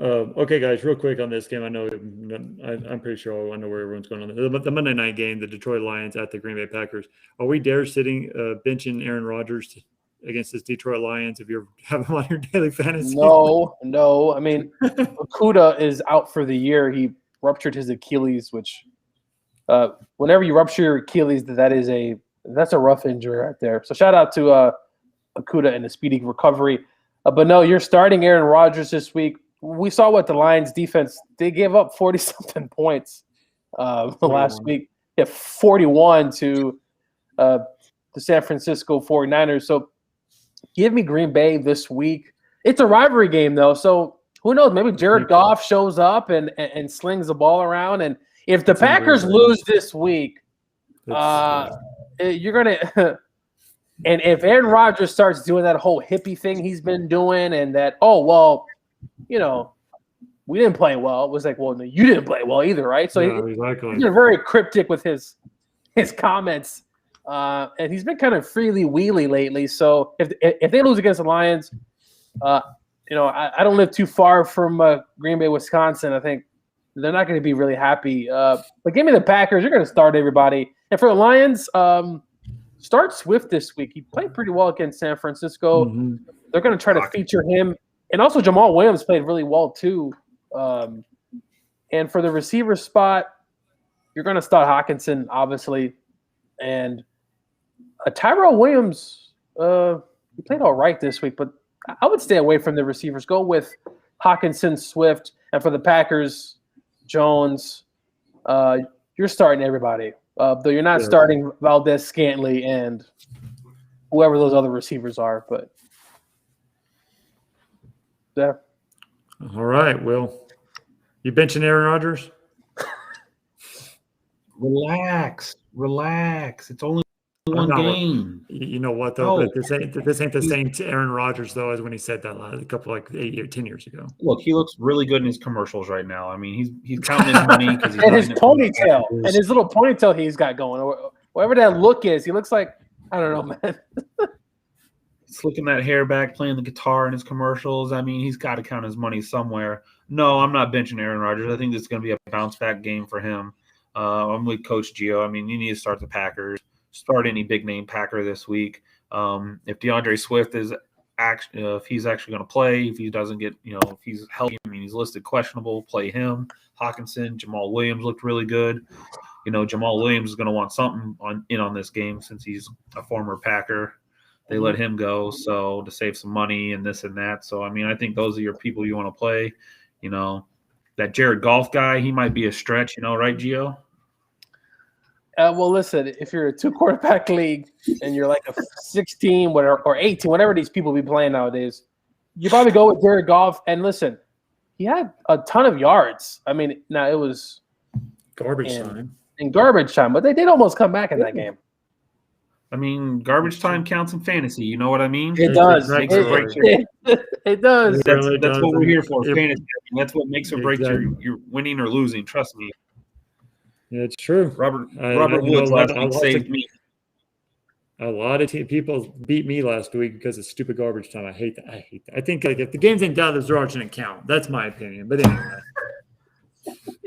Okay, guys, real quick on this game. I know I'm pretty sure I know where everyone's going on. The Monday night game, the Detroit Lions at the Green Bay Packers. Are we benching Aaron Rodgers against this Detroit Lions if you have him on your daily fantasy? No. I mean, Okudah is out for the year. He ruptured his Achilles, which whenever you rupture your Achilles, that's a rough injury right there. So shout out to Okudah and a speedy recovery. But no, you're starting Aaron Rodgers this week. We saw what the Lions defense, they gave up 40-something points last week. Yeah, 41 to the San Francisco 49ers. So give me Green Bay this week. It's a rivalry game, though. So Who knows? Maybe Jared Goff shows up and slings the ball around. And if the Packers lose this week, you're gonna. And if Aaron Rodgers starts doing that whole hippie thing he's been doing, and that, we didn't play well. It was like, well, no, you didn't play well either, right? So he's very cryptic with his comments, and he's been kind of freely wheelie lately. So if they lose against the Lions, I don't live too far from Green Bay, Wisconsin. I think they're not going to be really happy. But give me the Packers. You're going to start everybody. And for the Lions, start Swift this week. He played pretty well against San Francisco. Mm-hmm. They're going to try to feature him. And also Jamal Williams played really well too. And for the receiver spot, you're going to start Hockenson, obviously. And Tyrell Williams, he played all right this week, but I would stay away from the receivers. Go with Hockenson, Swift. And for the Packers, Jones, you're starting everybody. Though you're not starting Valdez Scantling and whoever those other receivers are. But yeah. All right, Will. You benching Aaron Rodgers? Relax. It's only one game. You know what though? No. This ain't the same Aaron Rodgers though as when he said that a couple 10 years ago. Look, he looks really good in his commercials right now. I mean, he's counting his money because and his ponytail and his little ponytail he's got going. Whatever that look is, he looks like, I don't know, man. Slicking that hair back, playing the guitar in his commercials. I mean, he's got to count his money somewhere. No, I'm not benching Aaron Rodgers. I think this is going to be a bounce back game for him. I'm with Coach Gio. I mean, you need to start the Packers. Start any big name Packer this week. If DeAndre Swift is if he's actually going to play, if he doesn't get, if he's healthy, I mean, he's listed questionable, play him. Hockenson, Jamal Williams looked really good. Jamal Williams is going to want something on this game since he's a former Packer. They let him go, so to save some money and this and that. So, I mean, I think those are your people you want to play. That Jared Goff guy, he might be a stretch, right, Gio? Well, listen, if you're a 2-quarterback league and you're like a 16 or 18, whatever these people be playing nowadays, you probably go with Jared Goff. And listen, he had a ton of yards. I mean, now it was garbage time. In garbage time, but they did almost come back in that game. I mean, garbage time counts in fantasy. You know what I mean? It does. It does. That's what we're here for. Fantasy. That's what makes or breaks your winning or losing. Trust me. Yeah, it's true. Robert Woods last week saved me. A lot of people beat me last week because of stupid garbage time. I hate that. I think if the game's in doubt, the draw shouldn't count. That's my opinion. But anyway,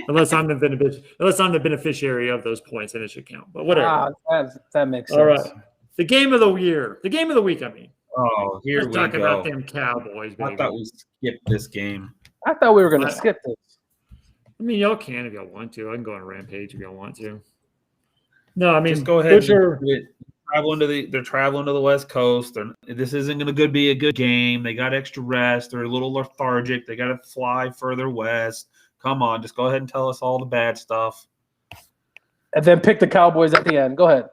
unless I'm the beneficiary of those points, then it should count. But whatever. That makes sense. All right. The game of the year. The game of the week, I mean. Oh, here we go. Let's talk about them Cowboys, baby. I thought we skipped this game. I thought we were going to skip this. I mean, y'all can if y'all want to. I can go on a rampage if y'all want to. No, I mean, just go ahead. They're traveling to the West Coast. This isn't going to be a good game. They got extra rest. They're a little lethargic. They got to fly further west. Come on, just go ahead and tell us all the bad stuff. And then pick the Cowboys at the end. Go ahead.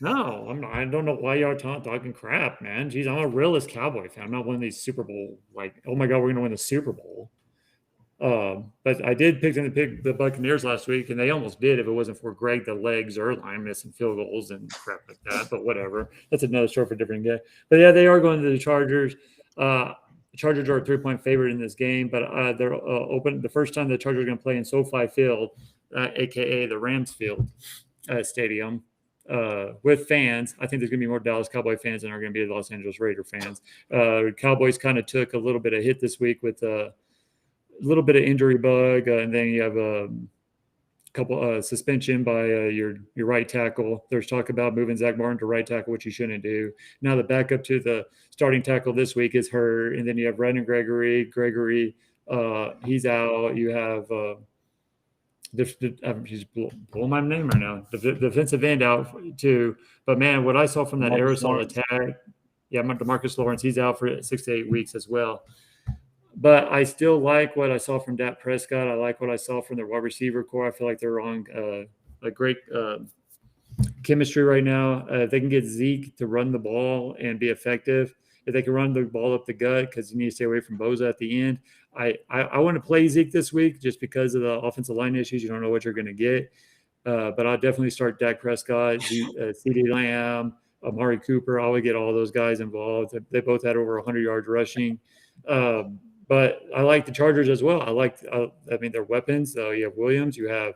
No, I'm not. I don't know why y'all talking crap, man. Jeez, I'm a realist Cowboy fan. I'm not one of these Super Bowl, oh my God, we're going to win the Super Bowl. But I did pick the Buccaneers last week, and they almost did if it wasn't for Greg the Legs Erline missing field goals and crap like that. But whatever, that's another story for a different day. But yeah, they are going to the Chargers. The Chargers are a 3-point favorite in this game, but they're open the first time the Chargers are going to play in SoFi Field, aka the Rams Field Stadium, with fans. I think there's going to be more Dallas Cowboy fans than are going to be the Los Angeles Raider fans. Cowboys kind of took a little bit of hit this week with a little bit of injury bug, and then you have a couple suspension by your right tackle. There's talk about moving Zach Martin to right tackle, which you shouldn't do. Now the backup to the starting tackle this week is hurt, and then you have Brandon Gregory. He's out. You have he's blowing my name right now. The defensive end out too. But man, what I saw from that Arizona attack, DeMarcus Lawrence, he's out for 6 to 8 weeks as well. But I still like what I saw from Dak Prescott. I like what I saw from their wide receiver core. I feel like they're on a great chemistry right now. If they can get Zeke to run the ball and be effective, if they can run the ball up the gut, because you need to stay away from Boza at the end. I want to play Zeke this week just because of the offensive line issues. You don't know what you're going to get. But I'll definitely start Dak Prescott, CeeDee Lamb, Amari Cooper. I would get all those guys involved. They both had over 100 yards rushing. But I like the Chargers as well. I mean, their weapons. You have Williams. You have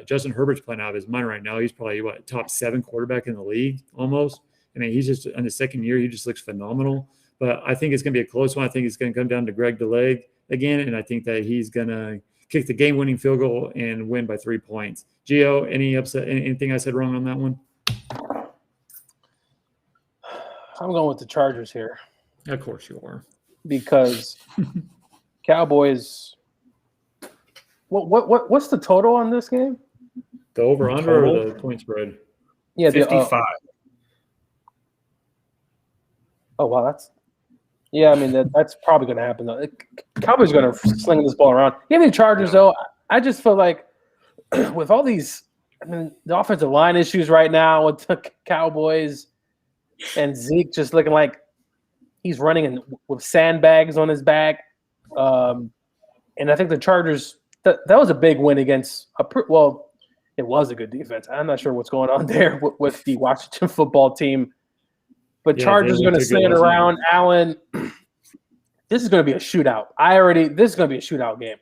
Justin Herbert's playing out of his mind right now. He's probably top 7 quarterback in the league almost. I mean, he's just in his second year. He just looks phenomenal. But I think it's going to be a close one. I think it's going to come down to Greg DeLeg again, and I think that he's going to kick the game-winning field goal and win by 3 points. Gio, anything I said wrong on that one? I'm going with the Chargers here. Of course you are. Because Cowboys. What's the total on this game? The over/under or the point spread? Yeah, 55. Oh wow, I mean that's probably going to happen though. Cowboys going to sling this ball around. Give me the Chargers though. I just feel like with all these, I mean, the offensive line issues right now with the Cowboys and Zeke just looking like he's running with sandbags on his back. And I think the Chargers, that was a big win against it was a good defense. I'm not sure what's going on there with the Washington football team. But yeah, Chargers are going to stand around. Allen, this is going to be a shootout. This is going to be a shootout game.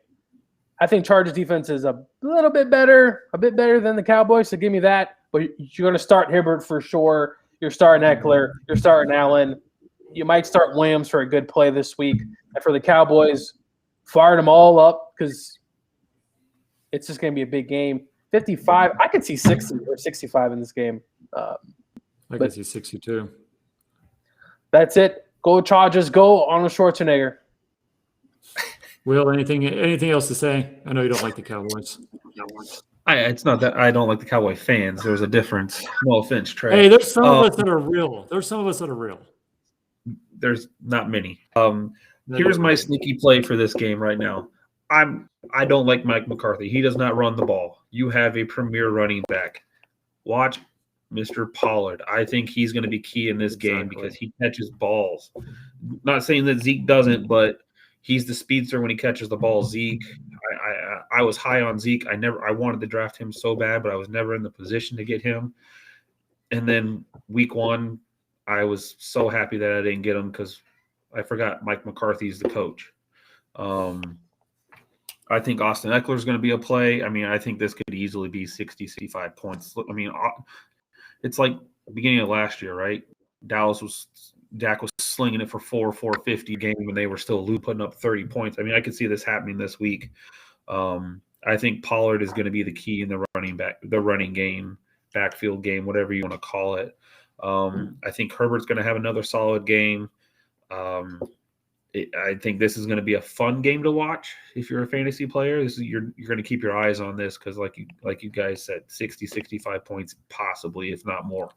I think Chargers defense is a little bit better than the Cowboys, so give me that. But you're going to start Hibbert for sure. You're starting Eckler. You're starting Allen. You might start Williams for a good play this week. And for the Cowboys, fire them all up because it's just going to be a big game. 55, I could see 60 or 65 in this game. I could see 62. That's it. Go Chargers. Go Arnold Schwarzenegger. Will, anything else to say? I know you don't like the Cowboys. It's not that I don't like the Cowboy fans. There's a difference. No offense, Trey. Hey, there's some of us that are real. There's not many. Here's my sneaky play for this game right now. I don't like Mike McCarthy. He does not run the ball. You have a premier running back. Watch Mr. Pollard. I think he's going to be key in this game because he catches balls. Not saying that Zeke doesn't, but he's the speedster when he catches the ball. Zeke, I was high on Zeke. I wanted to draft him so bad, but I was never in the position to get him. And then week 1, I was so happy that I didn't get him because I forgot Mike McCarthy's the coach. I think Austin Eckler is going to be a play. I mean, I think this could easily be 60, 65 points. I mean, it's like the beginning of last year, right? Dak was slinging it for 450 game when they were still putting up 30 points. I mean, I could see this happening this week. I think Pollard is going to be the key in the running game, backfield game, whatever you want to call it. I think Herbert's going to have another solid game. I think this is going to be a fun game to watch if you're a fantasy player. You're going to keep your eyes on this because, like you guys said, 60, 65 points possibly, if not more.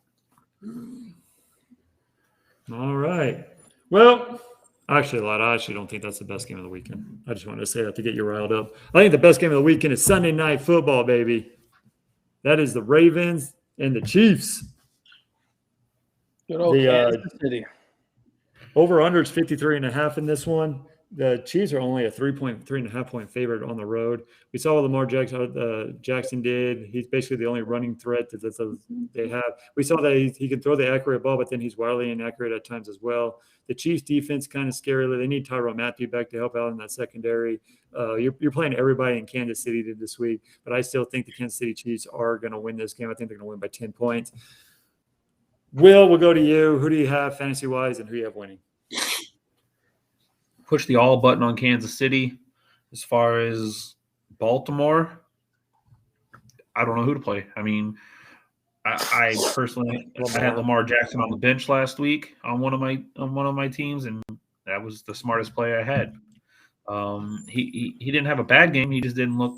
All right. Well, I actually don't think that's the best game of the weekend. I just wanted to say that to get you riled up. I think the best game of the weekend is Sunday Night Football, baby. That is the Ravens and the Chiefs. Good old Kansas City. Over-under is 53.5 in this one. The Chiefs are only a 3.5 point favorite on the road. We saw what Lamar Jackson did. He's basically the only running threat that they have. We saw that he can throw the accurate ball, but then he's wildly inaccurate at times as well. The Chiefs defense kind of scary. They need Tyrann Mathieu back to help out in that secondary. You're playing everybody in Kansas City this week, but I still think the Kansas City Chiefs are going to win this game. I think they're going to win by 10 points. Will, we'll go to you. Who do you have fantasy-wise and who do you have winning? Push the all button on Kansas City. As far as Baltimore, I don't know who to play. I mean, I personally I had Lamar Jackson on the bench last week on one of my teams, and that was the smartest play I had. He didn't have a bad game. He just didn't look.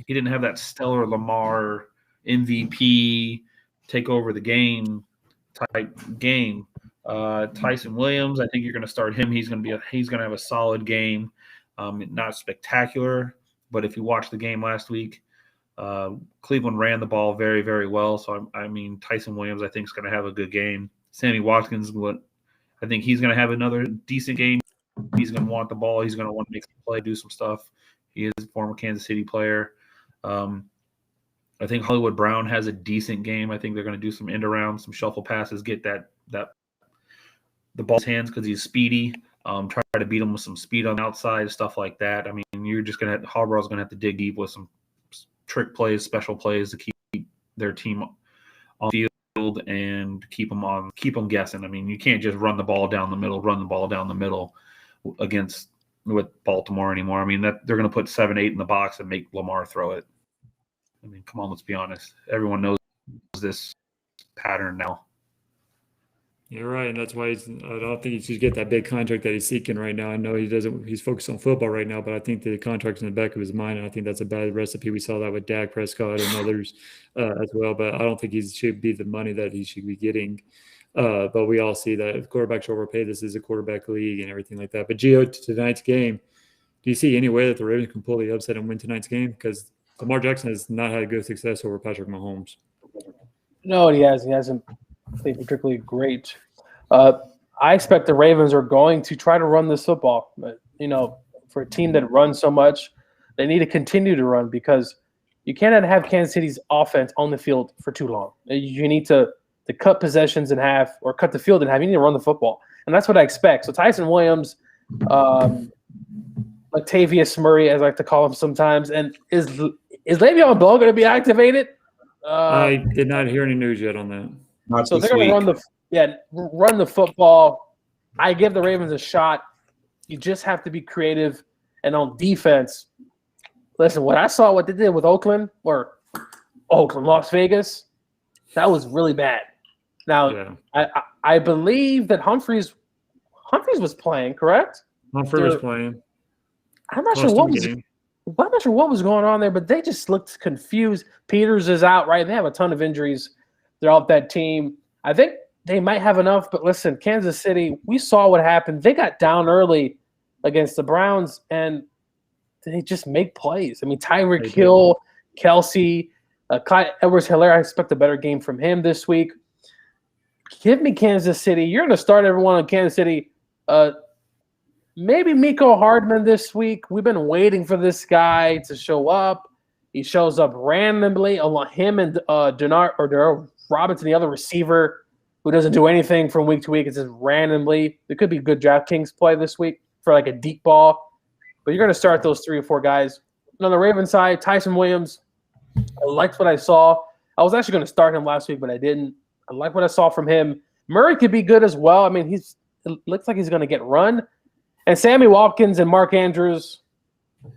He didn't have that stellar Lamar MVP take over the game type game. Tyson Williams, I think you're going to start him. He's going to have a solid game. Not spectacular, but if you watched the game last week, Cleveland ran the ball very, very well. So I mean, Tyson Williams, I think, is going to have a good game. Sammy Watkins, I I think he's going to have another decent game. He's going to want the ball. He's going to want to make some play, do some stuff. He is a former Kansas City player. I think Hollywood Brown has a decent game. I think they're going to do some end around, some shuffle passes, get the ball's hands because he's speedy. Try to beat him with some speed on the outside, stuff like that. I mean, you're just going to – Harbaugh's going to have to dig deep with some trick plays, special plays to keep their team on the field and keep them guessing. I mean, you can't just run the ball down the middle against with Baltimore anymore. I mean, that they're going to put 7-8 in the box and make Lamar throw it. I mean, come on, let's be honest. Everyone knows this pattern now. You're right, and that's why I don't think he should get that big contract that he's seeking right now. I know he's focused on football right now, but I think the contract's in the back of his mind, and I think that's a bad recipe. We saw that with Dak Prescott and others as well, but I don't think he should be the money that he should be getting. But we all see that if quarterbacks are overpaid, this is a quarterback league and everything like that. But Gio, tonight's game, do you see any way that the Ravens can pull the upset and win tonight's game? Because Lamar Jackson has not had good success over Patrick Mahomes. No, he hasn't. He hasn't played particularly great. I expect the Ravens are going to try to run this football. But, for a team that runs so much, they need to continue to run because you cannot have Kansas City's offense on the field for too long. You need to cut possessions in half or cut the field in half. You need to run the football. And that's what I expect. So Tyson Williams, Latavius Murray, as I like to call him sometimes, and is Le'Veon Bell going to be activated? I did not hear any news yet on that. Not So this they're going week. to run the football. I give the Ravens a shot. You just have to be creative. And on defense, listen, what they did with Las Vegas, that was really bad. Now, yeah. I believe that Humphreys was playing, correct? Humphrey was playing. I'm not sure what was going on there, but they just looked confused. Peters is out, right? They have a ton of injuries throughout that team. I think they might have enough, but listen, Kansas City, we saw what happened. They got down early against the Browns, and they just make plays. I mean, Tyreek Hill, Kelsey, Clyde Edwards-Helaire, I expect a better game from him this week. Give me Kansas City. You're going to start everyone on Kansas City. Maybe Mecole Hardman this week. We've been waiting for this guy to show up. He shows up randomly. Him and Denard Robinson, the other receiver, who doesn't do anything from week to week. It's just randomly. It could be good DraftKings play this week for like a deep ball. But you're going to start those 3 or 4 guys. And on the Ravens side, Tyson Williams, I liked what I saw. I was actually going to start him last week, but I didn't. I like what I saw from him. Murray could be good as well. I mean, it looks like he's going to get run. And Sammy Watkins and Mark Andrews,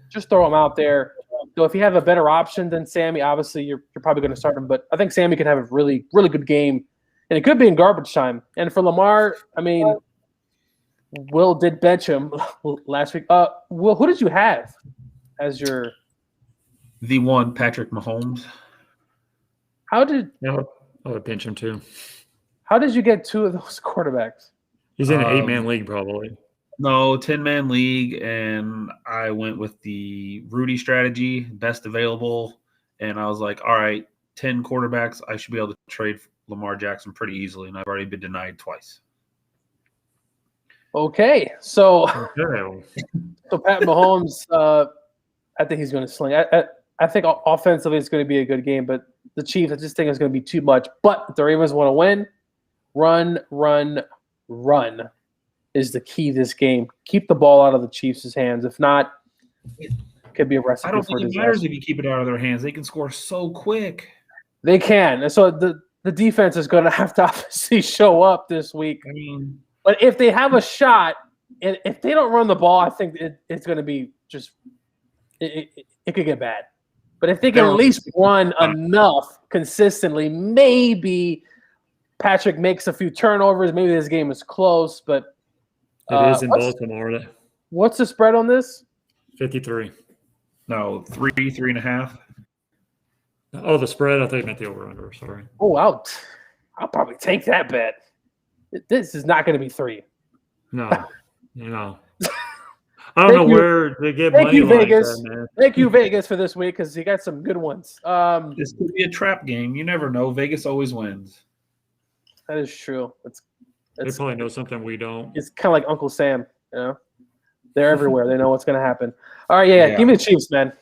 just throw them out there. So if you have a better option than Sammy, obviously you're probably going to start him. But I think Sammy can have a really, really good game. And it could be in garbage time. And for Lamar, I mean, Will did bench him last week. Will, who did you have as your – The one, Patrick Mahomes. How did – I would bench him too. How did you get 2 of those quarterbacks? He's in an 8-man league probably. No, 10-man league, and I went with the Rudy strategy, best available, and I was like, all right, 10 quarterbacks, I should be able to trade Lamar Jackson pretty easily, and I've already been denied twice. Okay, so Pat Mahomes, I think he's going to sling. I think offensively it's going to be a good game, but the Chiefs, I just think it's going to be too much. But if the Ravens want to win, run is the key to this game. Keep the ball out of the Chiefs' hands. If not, it could be a recipe. I don't think it matters if you keep it out of their hands. They can score so quick. They can. And so the defense is going to have to obviously show up this week. I mean, but if they have a shot, and if they don't run the ball, I think it's going to be just it could get bad. But if they can at least run enough consistently, maybe Patrick makes a few turnovers. Maybe this game is close, but it is in Baltimore. What's the spread on this? 53. No, 3.5. Oh, the spread? I thought you meant the over-under. Sorry. Oh, I'll probably take that bet. This is not going to be 3. No. I don't know where to get money. Thank you, Vegas. Thank you, Vegas, for this week because you got some good ones. This could be a trap game. You never know. Vegas always wins. That is true. They probably know something we don't. It's kind of like Uncle Sam, you know. They're everywhere. They know what's going to happen. All right, yeah. Give me the Chiefs, man.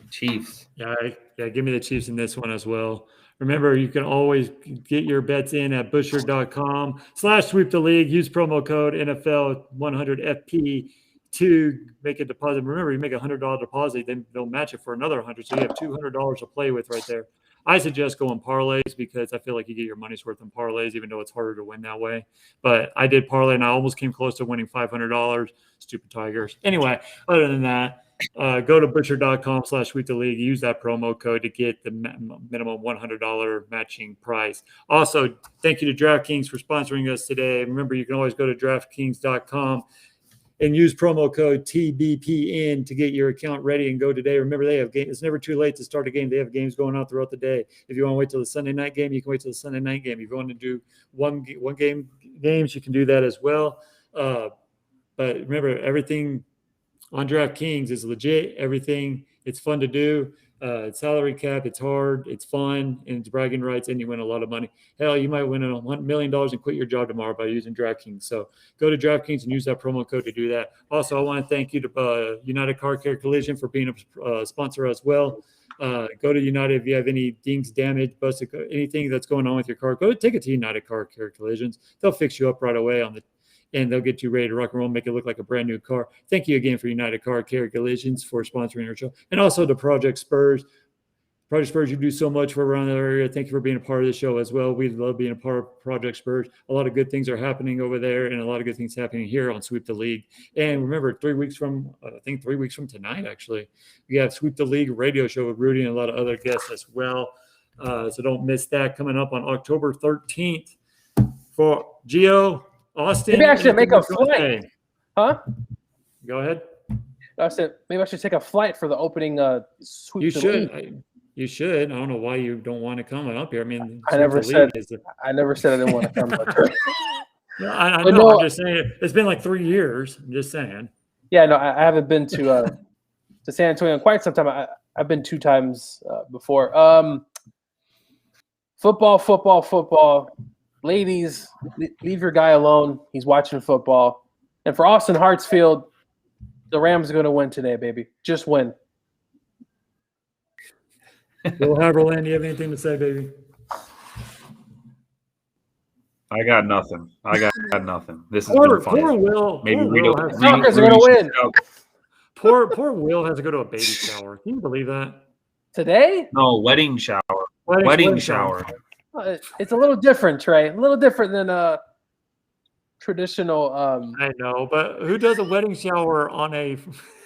Chiefs. Yeah, give me the Chiefs in this one as well. Remember, you can always get your bets in at busher.com/sweep the league. Use promo code NFL100FP to make a deposit. Remember, you make a $100 deposit, then they'll match it for another 100. So you have $200 to play with right there. I suggest going parlays because I feel like you get your money's worth in parlays, even though it's harder to win that way. But I did parlay, and I almost came close to winning $500. Stupid Tigers. Anyway, other than that, go to butcher.com/sweep the league. Use that promo code to get the minimum $100 matching price. Also, thank you to DraftKings for sponsoring us today. Remember, you can always go to DraftKings.com and use promo code TBPN to get your account ready and go today. Remember, they have games. It's never too late to start a game. They have games going on throughout the day. If you want to wait till the Sunday night game, you can wait till the Sunday night game. If you want to do one game games, you can do that as well. But remember, everything on DraftKings is legit. Everything, it's fun to do. It's salary cap. It's hard. It's fun. And it's bragging rights, and you win a lot of money. Hell, you might win $1 million and quit your job tomorrow by using DraftKings. So go to DraftKings and use that promo code to do that. Also, I want to thank you to United Car Care Collision for being a sponsor as well. Go to United if you have any dings, damage, busted, anything that's going on with your car. Go take it to United Car Care Collisions. They'll fix you up right away and they'll get you ready to rock and roll, make it look like a brand new car. Thank you again for United Car Care Collisions for sponsoring our show. And also to Project Spurs. Project Spurs, you do so much for around the area. Thank you for being a part of the show as well. We love being a part of Project Spurs. A lot of good things are happening over there and a lot of good things happening here on Sweep the League. And remember, 3 weeks from tonight, actually, we have Sweep the League radio show with Rudy and a lot of other guests as well. So don't miss that coming up on October 13th for Gio. Austin, maybe I should make a flight. Huh? Go ahead. I said maybe I should take a flight for the opening. Sweep you the should. league. You should. I don't know why you don't want to come up here. I mean, I never said I didn't want to come. No, I know. No, I'm just saying. It's been like 3 years. I'm just saying. Yeah, no, I haven't been to San Antonio in quite some time. I've been 2 times before. Football. Ladies, leave your guy alone. He's watching football. And for Austin Hartsfield, the Rams are going to win today, baby. Just win. Will Haverland, do you have anything to say, baby? I got nothing. This is poor Will. Maybe Falcons are going to win. Poor Will has to go to a baby shower. Can you believe that? Today? No, wedding shower. Wedding shower. It's a little different, Trey. A little different than traditional. I know, but who does a wedding shower on a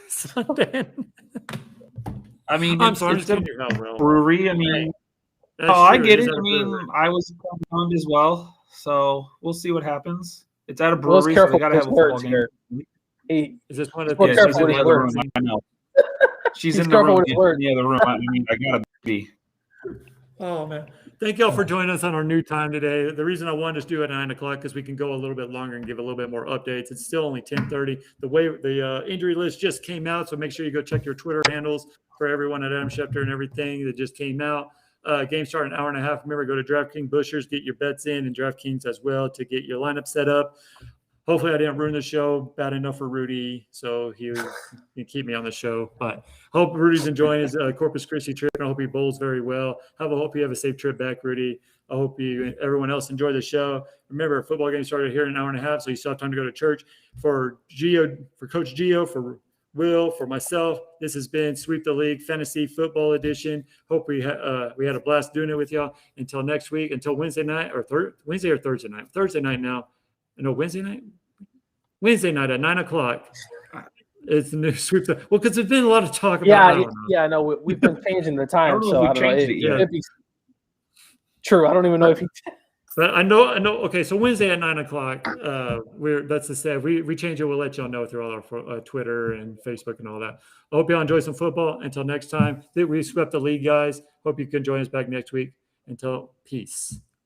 Sunday? I mean, I'm sorry, I'm just kidding you out, Will. Brewery. I mean, I get it. I mean, I was bummed as well, so we'll see what happens. It's at a brewery, so we got to have a football game. Is this one of the? She's in the other room. I know. She's in the room. In the other room. I mean, I gotta be. Oh man. Thank y'all for joining us on our new time today. The reason I wanted to do it at 9 o'clock because we can go a little bit longer and give a little bit more updates. It's still only 10:30. The injury list just came out, so make sure you go check your Twitter handles for everyone at Adam Schefter and everything that just came out. Game start in an hour and a half. Remember, go to DraftKings Bushers, get your bets in, and DraftKings as well to get your lineup set up. Hopefully, I didn't ruin the show bad enough for Rudy, so he can keep me on the show. But I hope Rudy's enjoying his Corpus Christi trip, and I hope he bowls very well. I hope you have a safe trip back, Rudy. I hope everyone else enjoy the show. Remember, football game started here in an hour and a half, so you still have time to go to church. For Coach Gio, for Will, for myself, this has been Sweep the League Fantasy Football Edition. Hope we had a blast doing it with y'all. Until next week, until Wednesday night or Wednesday or Thursday night. Thursday night now. No, Wednesday night. Wednesday night at 9 o'clock. It's the new Sweep. Well, because there's been a lot of talk about. Yeah, I know. We've been changing the time, so I don't know. True. I don't even know if he. But I know. Okay, so Wednesday at 9 o'clock. That's the set. We change it. We'll let y'all know through all our Twitter and Facebook and all that. I hope y'all enjoy some football. Until next time, we swept the league, guys. Hope you can join us back next week. Until peace.